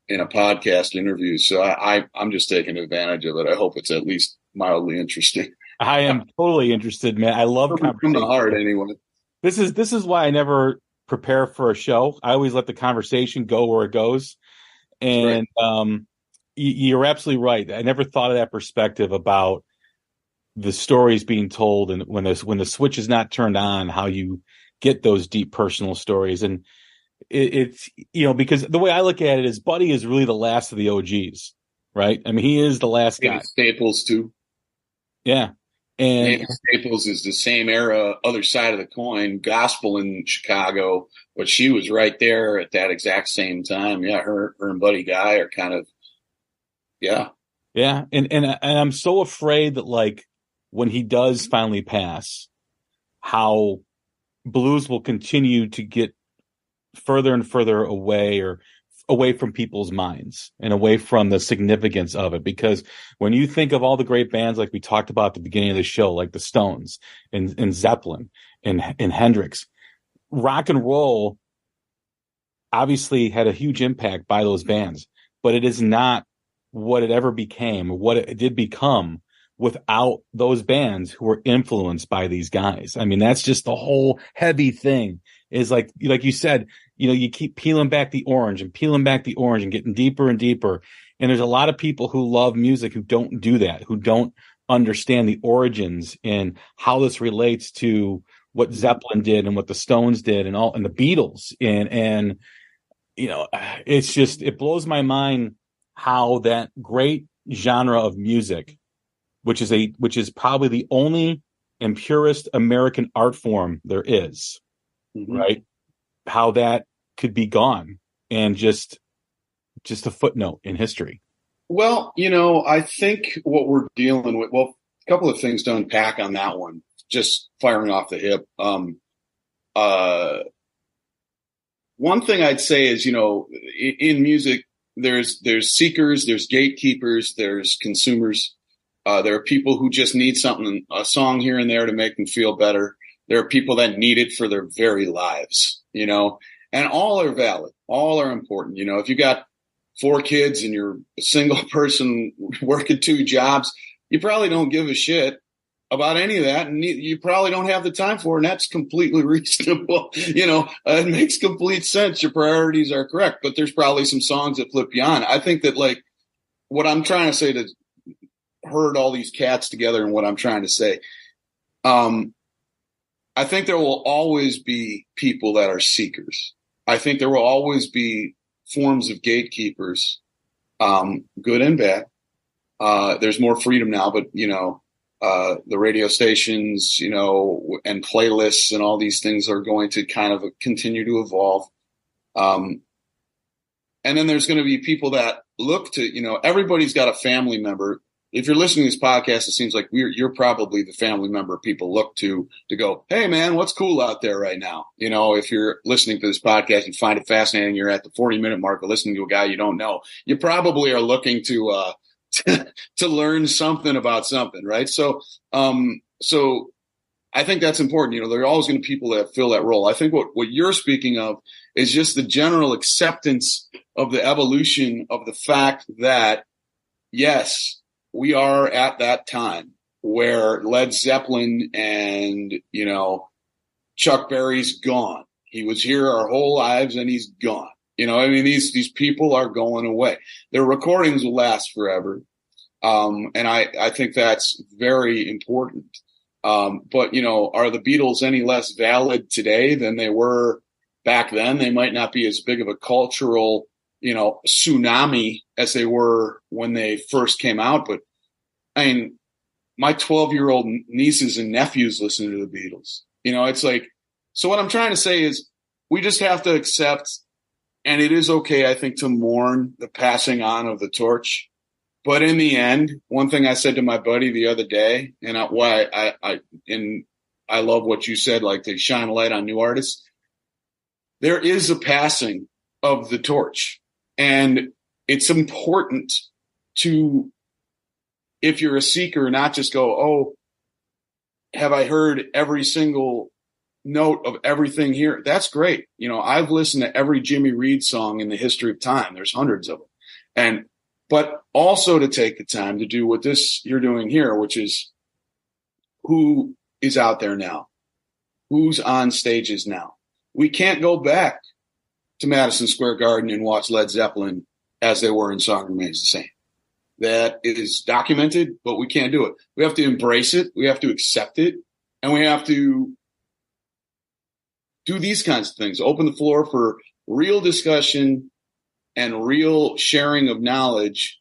in a podcast interview. So I'm just taking advantage of it. I hope it's at least mildly interesting. I am totally interested, man. I love From the heart, anyway. This is why I never prepare for a show. I always let the conversation go where it goes. And you're absolutely right. I never thought of that perspective about the stories being told, and when the switch is not turned on, how you get those deep personal stories. And it's, because the way I look at it is Buddy is really the last of the OGs, right? I mean, he is the last guy. Staples too. Yeah. And Staples is the same era, other side of the coin, gospel in Chicago, but she was right there at that exact same time. Yeah, her and Buddy Guy are kind of, yeah. Yeah, and I'm so afraid that, like, when he does finally pass, how blues will continue to get further and further away from people's minds and away from the significance of it. Because when you think of all the great bands, like we talked about at the beginning of the show, like the Stones and Zeppelin and Hendrix, rock and roll obviously had a huge impact by those bands, but it is not what it ever became, what it did become without those bands who were influenced by these guys. I mean, that's just the whole heavy thing, is like you said, you keep peeling back the orange and getting deeper and deeper. And there's a lot of people who love music who don't do that, who don't understand the origins and how this relates to what Zeppelin did and what the Stones did and the Beatles. And it's just, it blows my mind how that great genre of music, which is probably the only and purest American art form there is, right? How that could be gone and just a footnote in history. Well, I think what we're dealing with, a couple of things to unpack on that one, just firing off the hip. One thing I'd say is, in music, there's seekers, there's gatekeepers, there's consumers. There are people who just need something, a song here and there to make them feel better. There are people that need it for their very lives, and all are valid. All are important. If you got 4 kids and you're a single person working 2 jobs, you probably don't give a shit about any of that. And you probably don't have the time for it. And that's completely reasonable. It makes complete sense. Your priorities are correct, but there's probably some songs that flip you on. I think that, like, what I'm trying to say to herd all these cats together and what I'm trying to say, I think there will always be people that are seekers. I think there will always be forms of gatekeepers, good and bad. There's more freedom now, but, the radio stations, and playlists and all these things are going to kind of continue to evolve. And then there's going to be people that look to, everybody's got a family member. If you're listening to this podcast, it seems like you're probably the family member people look to go, hey man, what's cool out there right now? If you're listening to this podcast and find it fascinating, you're at the 40-minute mark of listening to a guy you don't know, you probably are looking to learn something about something, right? So I think that's important. There are always going to be people that fill that role. I think what you're speaking of is just the general acceptance of the evolution of the fact that, yes, we are at that time where Led Zeppelin and, Chuck Berry's gone. He was here our whole lives and he's gone. These people are going away. Their recordings will last forever. And I think that's very important. But, are the Beatles any less valid today than they were back then? They might not be as big of a cultural, tsunami as they were when they first came out. But I mean, my 12-year-old nieces and nephews listen to the Beatles. It's like, so what I'm trying to say is we just have to accept, and it is okay, I think, to mourn the passing on of the torch. But in the end, one thing I said to my buddy the other day, and I love what you said, like to shine a light on new artists. There is a passing of the torch, and it's important to, if you're a seeker, not just go, oh, have I heard every single note of everything here? That's great. I've listened to every Jimmy Reed song in the history of time. There's hundreds of them. But also to take the time to do what you're doing here, which is who is out there now, who's on stages now. We can't go back to Madison Square Garden and watch Led Zeppelin as they were in Song Remains the Same. That is documented, but we can't do it. We have to embrace it. We have to accept it. And we have to do these kinds of things. Open the floor for real discussion and real sharing of knowledge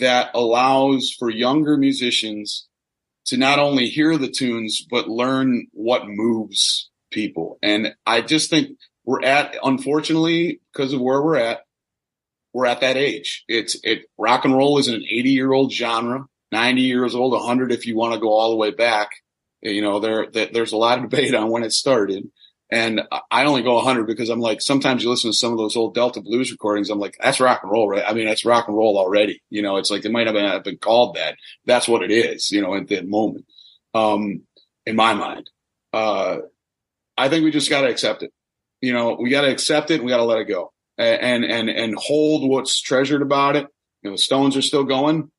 that allows for younger musicians to not only hear the tunes, but learn what moves people. And I just think unfortunately, because of where we're at that age. Rock and roll is an 80-year-old genre, 90 years old, 100 if you want to go all the way back. There's a lot of debate on when it started. And I only go 100 because I'm like, sometimes you listen to some of those old Delta blues recordings. I'm like, that's rock and roll, right? I mean, that's rock and roll already. It's like, it might have been called that. That's what it is, at that moment. In my mind, I think we just got to accept it. We got to accept it and we got to let it go and hold what's treasured about it. The Stones are still going.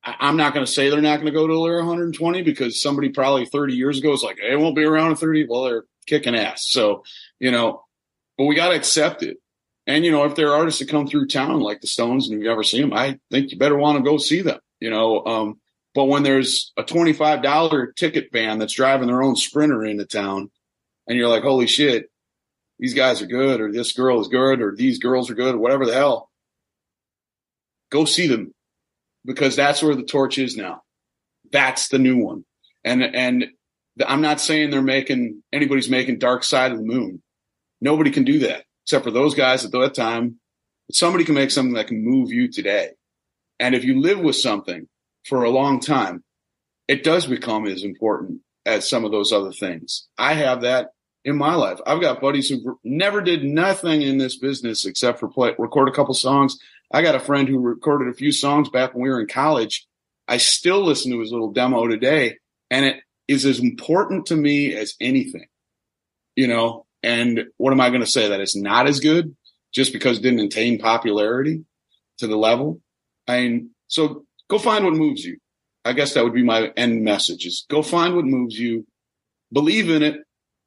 I'm not going to say they're not going to go till they're 120 because somebody probably 30 years ago was like, hey, it won't be around in 30. Well, they're kicking ass. So, but we got to accept it. And, if there are artists that come through town like the Stones and you've ever seen them, I think you better want to go see them, but when there's a $25 ticket band that's driving their own Sprinter into town and you're like, holy shit, these guys are good, or this girl is good, or these girls are good, or whatever the hell, go see them. Because that's where the torch is now. That's the new one. And I'm not saying anybody's making Dark Side of the Moon. Nobody can do that except for those guys at that time. But somebody can make something that can move you today. And if you live with something for a long time, it does become as important as some of those other things. I have that in my life. I've got buddies who never did nothing in this business except for record a couple songs. I got a friend who recorded a few songs back when we were in college. I still listen to his little demo today, and it is as important to me as anything, and what am I going to say? That it's not as good just because it didn't attain popularity to the level. So go find what moves you. I guess that would be my end message is go find what moves you, believe in it,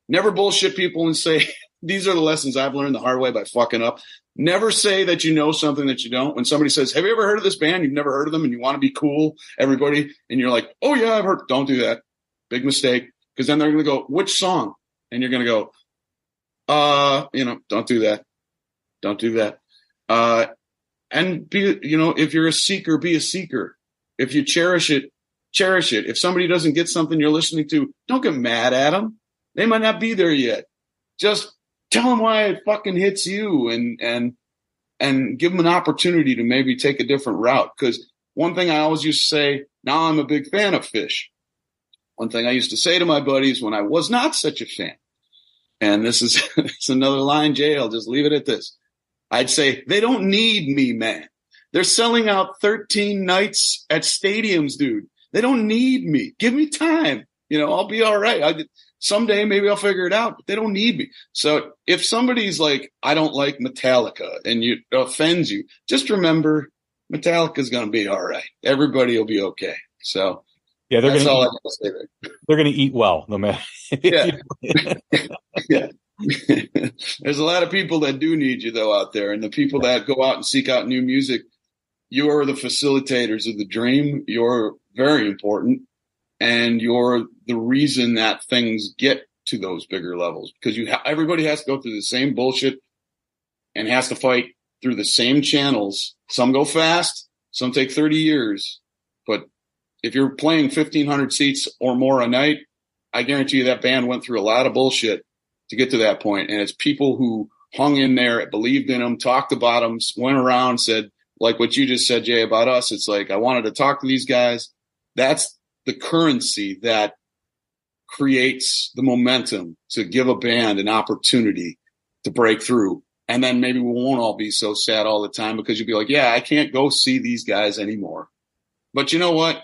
never bullshit people and say, these are the lessons I've learned the hard way by fucking up. Never say that you know something that you don't. When somebody says, have you ever heard of this band? You've never heard of them and you want to be cool, everybody. And you're like, oh yeah, I've heard. Don't do that. Big mistake. Because then they're going to go, which song? And you're going to go, don't do that. Don't do that. And be, if you're a seeker, be a seeker. If you cherish it, cherish it. If somebody doesn't get something you're listening to, don't get mad at them. They might not be there yet. Just tell them why it fucking hits you and give them an opportunity to maybe take a different route. Because one thing I always used to say, now I'm a big fan of Fish. One thing I used to say to my buddies when I was not such a fan, and this is it's another line, Jay, I'll just leave it at this. I'd say, they don't need me, man. They're selling out 13 nights at stadiums, dude. They don't need me. Give me time. I'll be all right. Someday maybe I'll figure it out, but they don't need me. So if somebody's like, I don't like Metallica and it offends you, just remember Metallica's going to be all right. Everybody will be okay. So yeah, that's all I have to say there. They're going to eat well, no matter. Yeah. Yeah. There's a lot of people that do need you though out there, and the people that go out and seek out new music, you're the facilitators of the dream. You're very important. And you're the reason that things get to those bigger levels because everybody has to go through the same bullshit and has to fight through the same channels. Some go fast, some take 30 years. But if you're playing 1,500 seats or more a night, I guarantee you that band went through a lot of bullshit to get to that point. And it's people who hung in there, believed in them, talked about them, went around, said, like what you just said, Jay, about us. It's like, I wanted to talk to these guys. That's the currency that creates the momentum to give a band an opportunity to break through. And then maybe we won't all be so sad all the time because you'll be like, yeah, I can't go see these guys anymore. But you know what?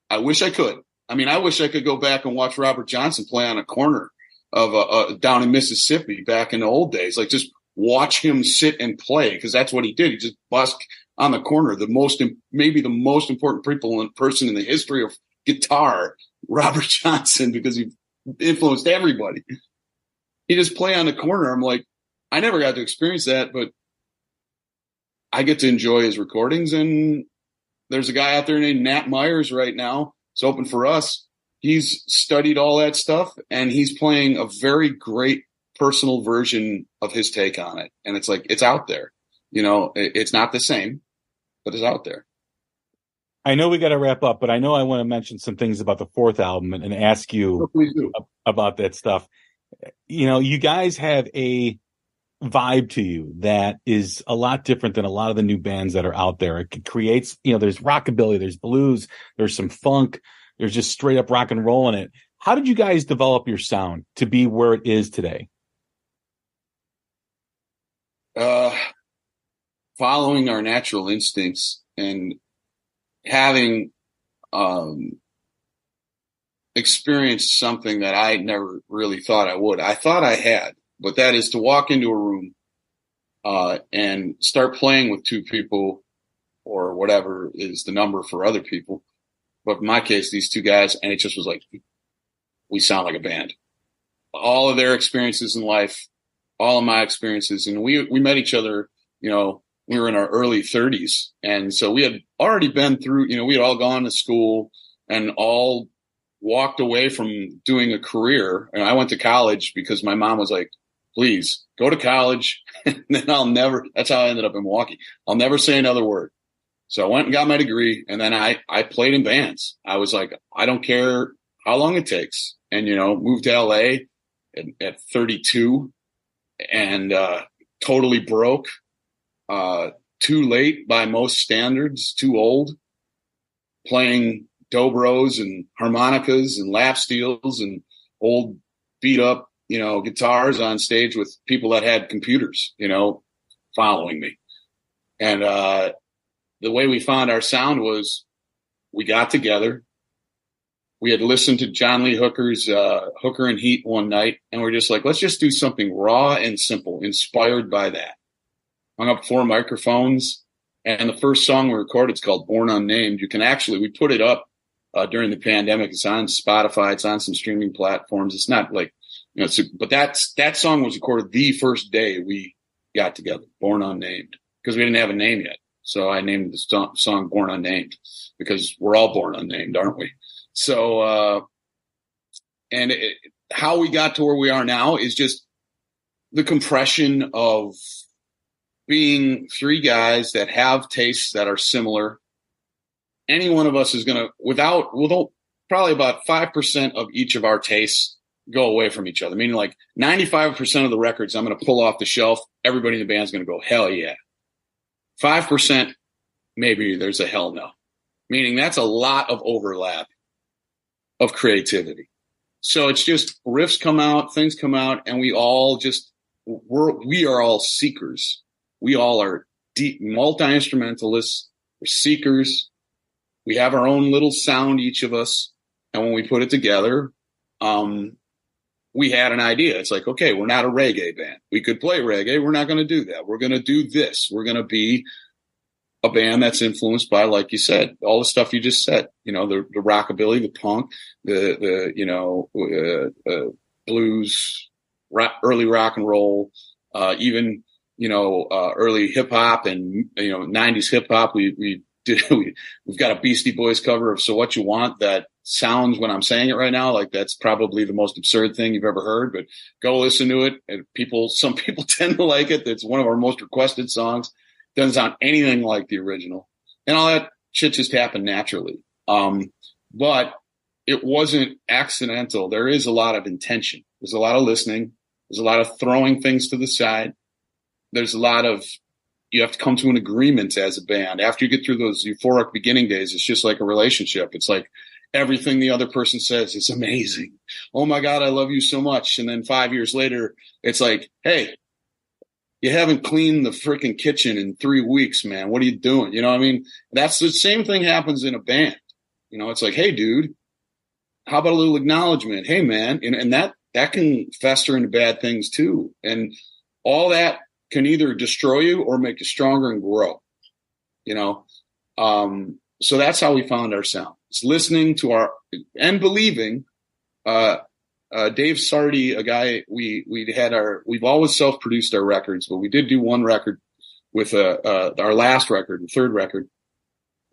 I wish I could. I mean, I wish I could go back and watch Robert Johnson play on a corner of down in Mississippi back in the old days. Like just watch him sit and play because that's what he did. He just busked on the corner, maybe the most important person in the history of guitar, Robert Johnson, because he influenced everybody. He just play on the corner. I'm like, I never got to experience that, but I get to enjoy his recordings. And there's a guy out there named Nat Myers right now. It's open for us. He's studied all that stuff, and he's playing a very great personal version of his take on it. And it's like, it's out there. You know, it's not the same, but it's out there. I know we got to wrap up, but I know I want to mention some things about the fourth album and ask you about that stuff. You know, you guys have a vibe to you that is a lot different than a lot of the new bands that are out there. It creates, you know, there's rockabilly, there's blues, there's some funk, there's just straight up rock and roll in it. How did you guys develop your sound to be where it is today? Following our natural instincts and having experienced something that I never really thought I would. I thought I had, but that is to walk into a room and start playing with two people or whatever is the number for other people. But in my case, these two guys, and it just was like, we sound like a band. All of their experiences in life, all of my experiences. And we met each other, you know, we were in our early 30s. And so we had already been through, you know, we had all gone to school and all walked away from doing a career. And I went to college because my mom was like, please go to college. And then that's how I ended up in Milwaukee. I'll never say another word. So I went and got my degree, and then I played in bands. I was like, I don't care how long it takes. And, you know, moved to LA at 32 and totally broke. Too late by most standards, too old, playing dobros and harmonicas and lap steels and old beat up, you know, guitars on stage with people that had computers, you know, following me. And the way we found our sound was we got together. We had listened to John Lee Hooker's Hooker and Heat one night, and we're just like, let's just do something raw and simple, inspired by that. Hung up 4 microphones, and the first song we recorded is called Born Unnamed. We put it up during the pandemic. It's on Spotify. It's on some streaming platforms. It's not like, you know, but that song was recorded the first day we got together, Born Unnamed, because we didn't have a name yet. So I named the song Born Unnamed because we're all born unnamed, aren't we? So, how we got to where we are now is just the compression of being 3 guys that have tastes that are similar. Any one of us is going to, without probably about 5% of each of our tastes go away from each other. Meaning like 95% of the records I'm going to pull off the shelf. Everybody in the band's going to go, hell yeah. 5%, maybe there's a hell no. Meaning that's a lot of overlap of creativity. So it's just riffs come out, things come out, and we are all seekers. We all are deep multi-instrumentalists. We're seekers. We have our own little sound, each of us. And when we put it together, we had an idea. It's like, okay, we're not a reggae band. We could play reggae. We're not going to do that. We're going to do this. We're going to be a band that's influenced by, like you said, all the stuff you just said, you know, the rockabilly, the punk, the blues, early rock and roll, even, you know, early hip hop and, you know, 90s hip hop. We've got a Beastie Boys cover of So What You Want that sounds, when I'm saying it right now, like that's probably the most absurd thing you've ever heard, but go listen to it. And some people tend to like it. It's one of our most requested songs. Doesn't sound anything like the original, and all that shit just happened naturally. But it wasn't accidental. There is a lot of intention. There's a lot of listening. There's a lot of throwing things to the side. There's a lot of, you have to come to an agreement as a band. After you get through those euphoric beginning days, it's just like a relationship. It's like everything the other person says is amazing. Oh my God, I love you so much. And then 5 years later, it's like, hey, you haven't cleaned the freaking kitchen in 3 weeks, man. What are you doing? You know what I mean? That's the same thing happens in a band. You know, it's like, hey, dude, how about a little acknowledgement? Hey, man. And that can fester into bad things too. And all that can either destroy you or make you stronger and grow. So that's how we found our sound. It's listening to and believing. Dave Sardi, a guy we've always self-produced our records, but we did do one record with our last record, the third record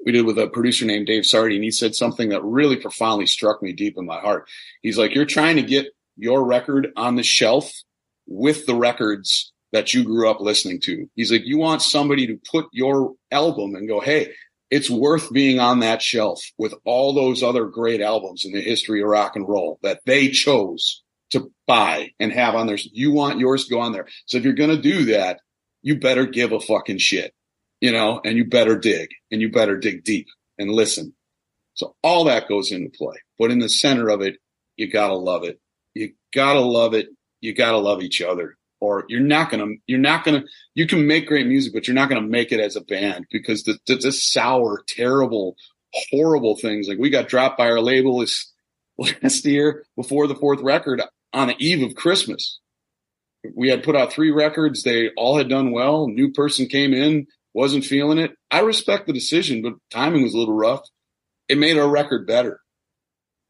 we did with a producer named Dave Sardi, and he said something that really profoundly struck me deep in my heart. He's like, you're trying to get your record on the shelf with the records that you grew up listening to. He's like, you want somebody to put your album and go, hey, it's worth being on that shelf with all those other great albums in the history of rock and roll that they chose to buy and have on there. You want yours to go on there. So if you're going to do that, you better give a fucking shit, and you better dig deep and listen. So all that goes into play, but in the center of it, you got to love it. You got to love it. You got to love each other, or you can make great music, but you're not going to make it as a band, because the sour, terrible, horrible things. Like, we got dropped by our label last year before the fourth record on the eve of Christmas. We had put out 3 records. They all had done well. New person came in, wasn't feeling it. I respect the decision, but timing was a little rough. It made our record better,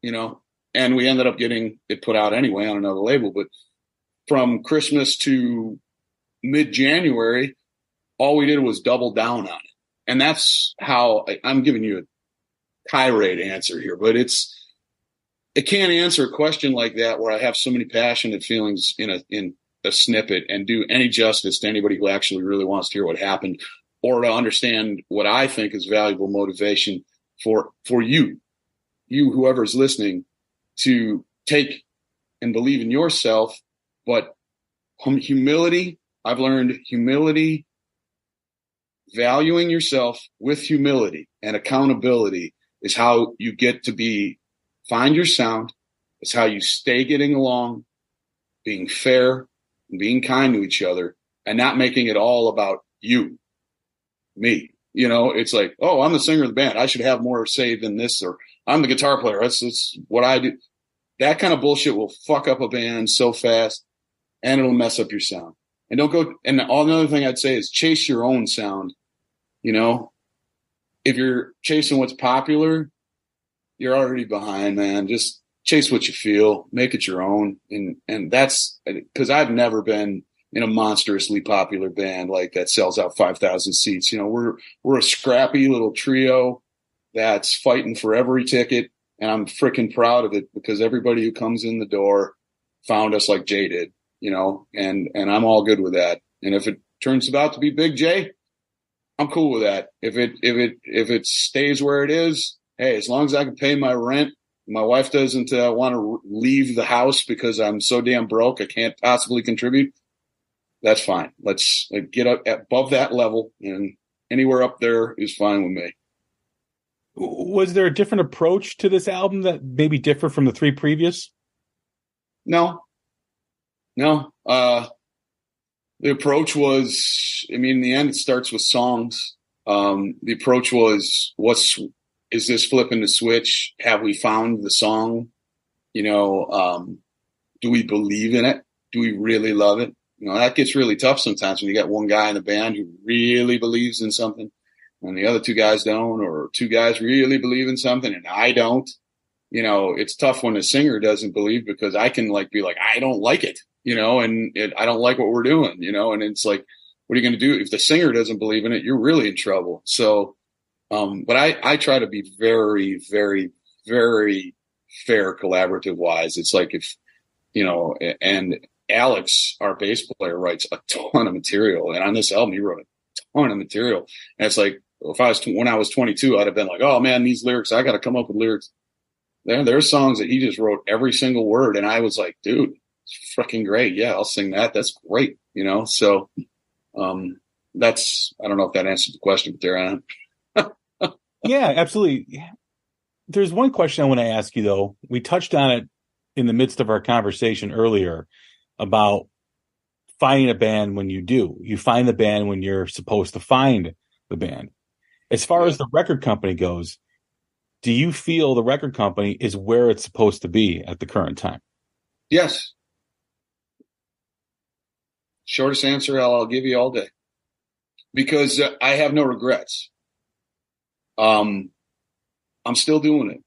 and we ended up getting it put out anyway on another label. But from Christmas to mid-January, all we did was double down on it. And that's how I'm giving you a tirade answer here, but it can't answer a question like that where I have so many passionate feelings in a snippet and do any justice to anybody who actually really wants to hear what happened, or to understand what I think is valuable motivation for you, whoever's listening, to take and believe in yourself. But humility, I've learned humility, valuing yourself with humility and accountability is how you get to find your sound. It's how you stay getting along, being fair and being kind to each other, and not making it all about you, me. It's like, oh, I'm the singer of the band, I should have more say than this, or I'm the guitar player, that's what I do. That kind of bullshit will fuck up a band so fast, and it'll mess up your sound. And don't go. And another thing I'd say is chase your own sound. If you're chasing what's popular, you're already behind, man. Just chase what you feel, make it your own. And that's because I've never been in a monstrously popular band like that sells out 5,000 seats. We're a scrappy little trio that's fighting for every ticket, and I'm freaking proud of it, because everybody who comes in the door found us like Jay did, and I'm all good with that. And if it turns out to be Big J, I'm cool with that. If it stays where it is, hey, as long as I can pay my rent, my wife doesn't want to leave the house because I'm so damn broke I can't possibly contribute, that's fine. Let's get up above that level, and anywhere up there is fine with me. Was there a different approach to this album that maybe differed from the 3 previous? No. The approach was, in the end, it starts with songs. The approach was, is this flipping the switch? Have we found the song? Do we believe in it? Do we really love it? That gets really tough sometimes when you got one guy in the band who really believes in something and the other 2 guys don't, or 2 guys really believe in something and I don't. It's tough when a singer doesn't believe, because I can be like, I don't like it, and I don't like what we're doing, and it's like, what are you going to do? If the singer doesn't believe in it, you're really in trouble. So, but I try to be very, very, very fair, collaborative wise. It's like and Alex, our bass player, writes a ton of material. And on this album, he wrote a ton of material. And it's like, when I was 22, I'd have been like, oh man, these lyrics, I got to come up with lyrics. There are songs that he just wrote every single word. And I was like, dude, it's freaking great. Yeah, I'll sing that. That's great. So, I don't know if that answered the question, but there I am. Yeah, absolutely. There's one question I want to ask you, though. We touched on it in the midst of our conversation earlier about finding a band when you do. You find the band when you're supposed to find the band. As far as the record company goes, do you feel the record company is where it's supposed to be at the current time? Yes. Shortest answer I'll give you all day. Because I have no regrets. I'm still doing it.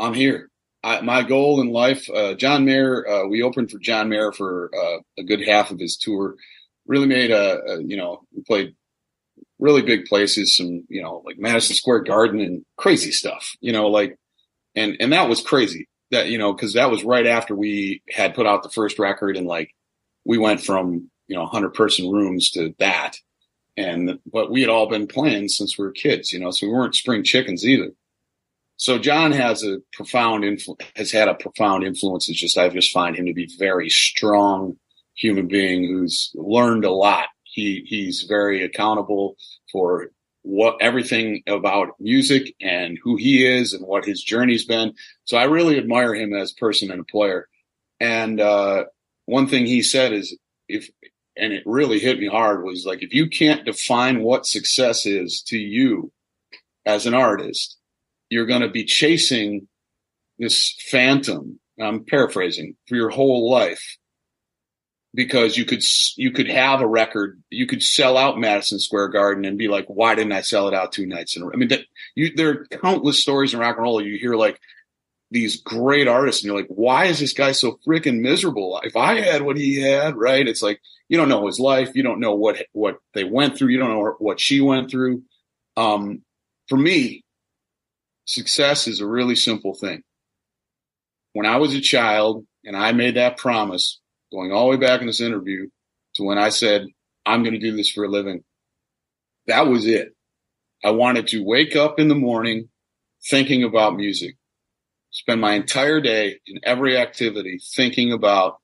I'm here. My goal in life, John Mayer, we opened for John Mayer for a good half of his tour. Really made we played really big places, some, like Madison Square Garden and crazy stuff, and that was crazy that, cause that was right after we had put out the first record, and like, we went from, 100-person rooms to that. But we had all been playing since we were kids, so we weren't spring chickens either. So John has had a profound influence. I just find him to be a very strong human being who's learned a lot. He's very accountable for everything about music and who he is and what his journey's been. So I really admire him as a person and a player. And one thing he said is, and it really hit me hard, was like, if you can't define what success is to you as an artist, you're going to be chasing this phantom, I'm paraphrasing, for your whole life. Because you could have a record, you could sell out Madison Square Garden and be like, why didn't I sell it out 2 nights in a row? I mean, there are countless stories in rock and roll. You hear like these great artists and you're like, why is this guy so freaking miserable? If I had what he had, right? It's like, you don't know his life. You don't know what they went through. You don't know what she went through. For me, success is a really simple thing. When I was a child and I made that promise, going all the way back in this interview to when I said, I'm going to do this for a living, that was it. I wanted to wake up in the morning thinking about music, spend my entire day in every activity thinking about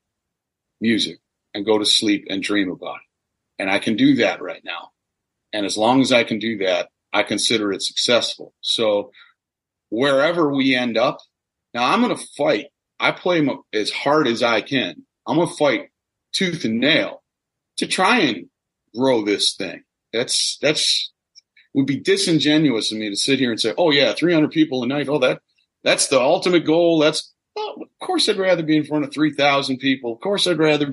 music, and go to sleep and dream about it. And I can do that right now. And as long as I can do that, I consider it successful. So wherever we end up, now I'm going to fight. I play as hard as I can. I'm going to fight tooth and nail to try and grow this thing. That's would be disingenuous of me to sit here and say, oh yeah, 300 people a night. Oh, that's the ultimate goal. Of course I'd rather be in front of 3,000 people. Of course I'd rather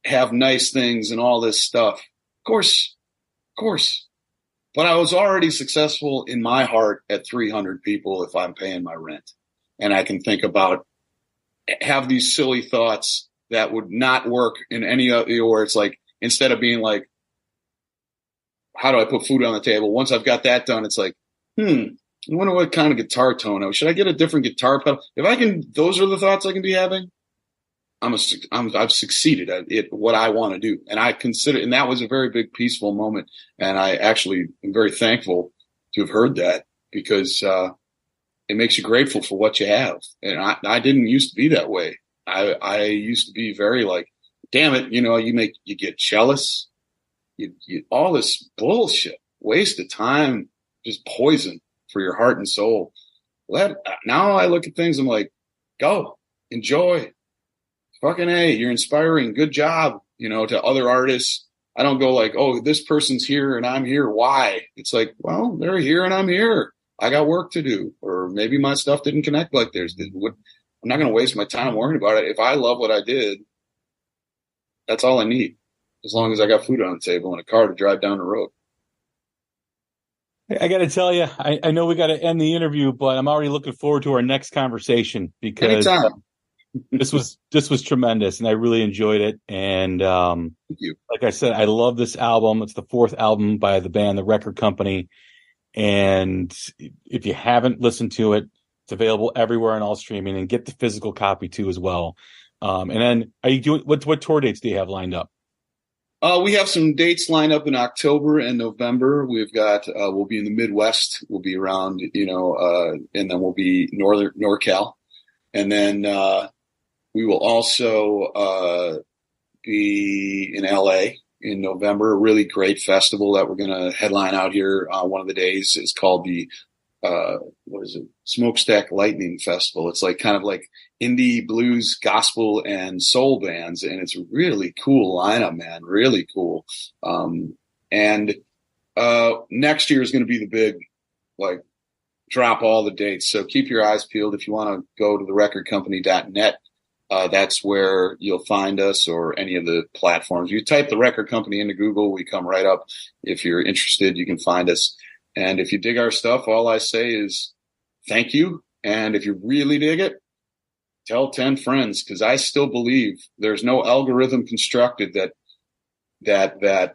have nice things and all this stuff. Of course. But I was already successful in my heart at 300 people if I'm paying my rent. And I can have these silly thoughts that would not work in any other, or it's like, instead of being like, how do I put food on the table? Once I've got that done, it's like, I wonder what kind of guitar tone. Should I get a different guitar pedal? Those are the thoughts I can be having. I've succeeded at it, what I want to do. And and that was a very big peaceful moment. And I actually am very thankful to have heard that, because, it makes you grateful for what you have. And I didn't used to be that way. I used to be very like, damn it, you get jealous, you all this bullshit, waste of time, just poison for your heart and soul. Now I look at things, I'm like, go, enjoy, fucking A, you're inspiring, good job, to other artists. I don't go like, oh, this person's here and I'm here. Why? It's like, well, they're here and I'm here. I got work to do, or maybe my stuff didn't connect like theirs did. I'm not going to waste my time worrying about it. If I love what I did, that's all I need, as long as I got food on the table and a car to drive down the road. I got to tell you, I know we got to end the interview, but I'm already looking forward to our next conversation, because this was tremendous and I really enjoyed it. And thank you. Like I said, I love this album. It's the 4th album by the band, The Record Company. And if you haven't listened to it, it's available everywhere on all streaming, and get the physical copy too as well. And then are you doing, what tour dates do you have lined up? We have some dates lined up in October and November. We've got, we'll be in the Midwest. We'll be around, and then we'll be NorCal. And then, we will also, be in LA in November, a really great festival that we're going to headline out here. One of the days is called the, Smokestack Lightning Festival. It's like kind of like indie blues, gospel, and soul bands. And it's a really cool lineup, man. Really cool. And next year is going to be the big, like, drop all the dates. So keep your eyes peeled. If you want to go to therecordcompany.net, that's where you'll find us, or any of the platforms. You type The Record Company into Google, we come right up. If you're interested, you can find us. And if you dig our stuff, all I say is thank you. And if you really dig it, tell 10 friends, because I still believe there's no algorithm constructed that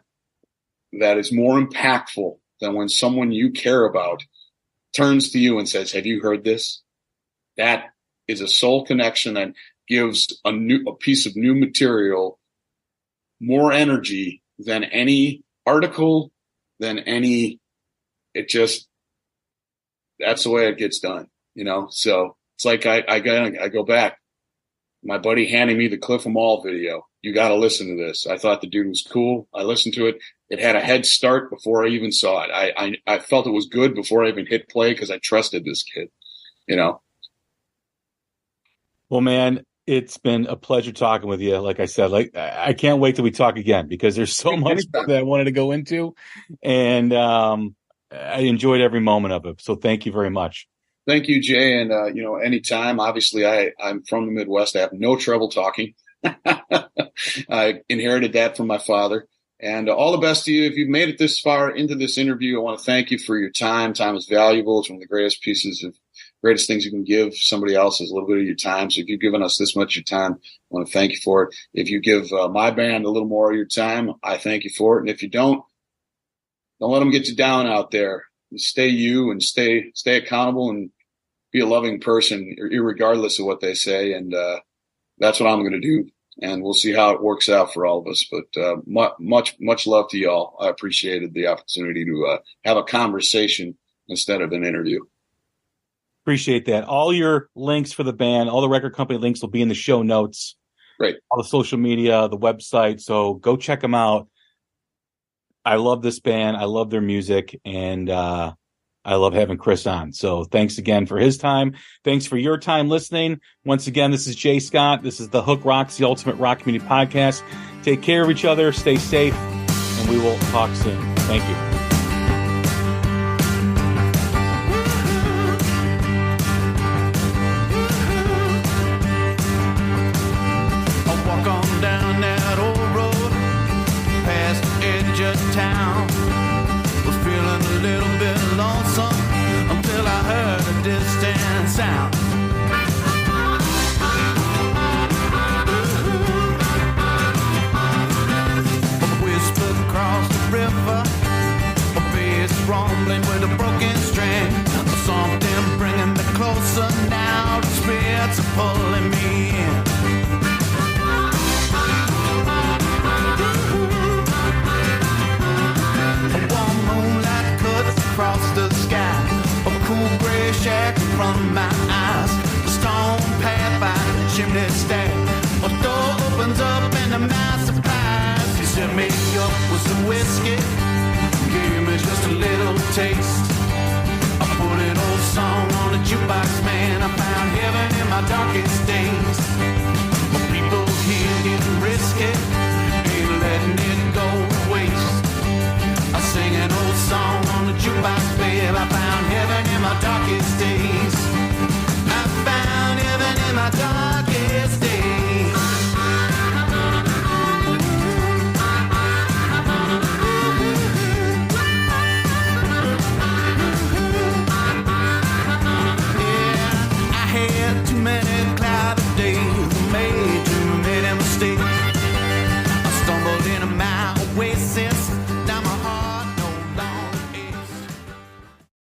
is more impactful than when someone you care about turns to you and says, have you heard this? That is a soul connection that gives a piece of new material more energy than any article, than any, that's the way it gets done, So it's like I go back. My buddy handing me the Cliff 'Em All video. You got to listen to this. I thought the dude was cool. I listened to it. It had a head start before I even saw it. I felt it was good before I even hit play because I trusted this kid, Well, man, it's been a pleasure talking with you. Like I said, I can't wait till we talk again because there's so much that I wanted to go into, and I enjoyed every moment of it. So thank you very much. Thank you, Jay. And, anytime, obviously I'm from the Midwest. I have no trouble talking. I inherited that from my father. And all the best to you. If you've made it this far into this interview, I want to thank you for your time. Time is valuable. It's one of the greatest things you can give somebody else is a little bit of your time. So if you've given us this much of your time, I want to thank you for it. If you give my band a little more of your time, I thank you for it. And if you don't let them get you down out there. Stay you and stay accountable and be a loving person, irregardless of what they say. And that's what I'm going to do. And we'll see how it works out for all of us. But much love to y'all. I appreciated the opportunity to have a conversation instead of an interview. Appreciate that. All your links for the band, all the record company links will be in the show notes. Great. All the social media, the website. So go check them out. I love this band. I love their music, and I love having Chris on. So thanks again for his time. Thanks for your time listening. Once again, this is Jay Scott. This is the Hook Rocks, the Ultimate Rock Community Podcast. Take care of each other. Stay safe, and we will talk soon. Thank you. Town was feeling a little bit lonesome until I heard a distant sound. A whisper across the river, a bass rumbling with a broken string, something bringing me closer now. The spirits are pulling me in. Across the sky, a cool gray shack in front of my eyes, a stone path by the chimney stack, a door opens up and I'm not surprised. You set me up with some whiskey, gave me just a little taste. I put an old song on the jukebox, man, I found heaven in my darkest days. But people here getting risky, ain't letting it go to waste. I sing an old song on the jukebox, babe. I found heaven in my darkest days. I found heaven in my darkest days. Yeah, I had too many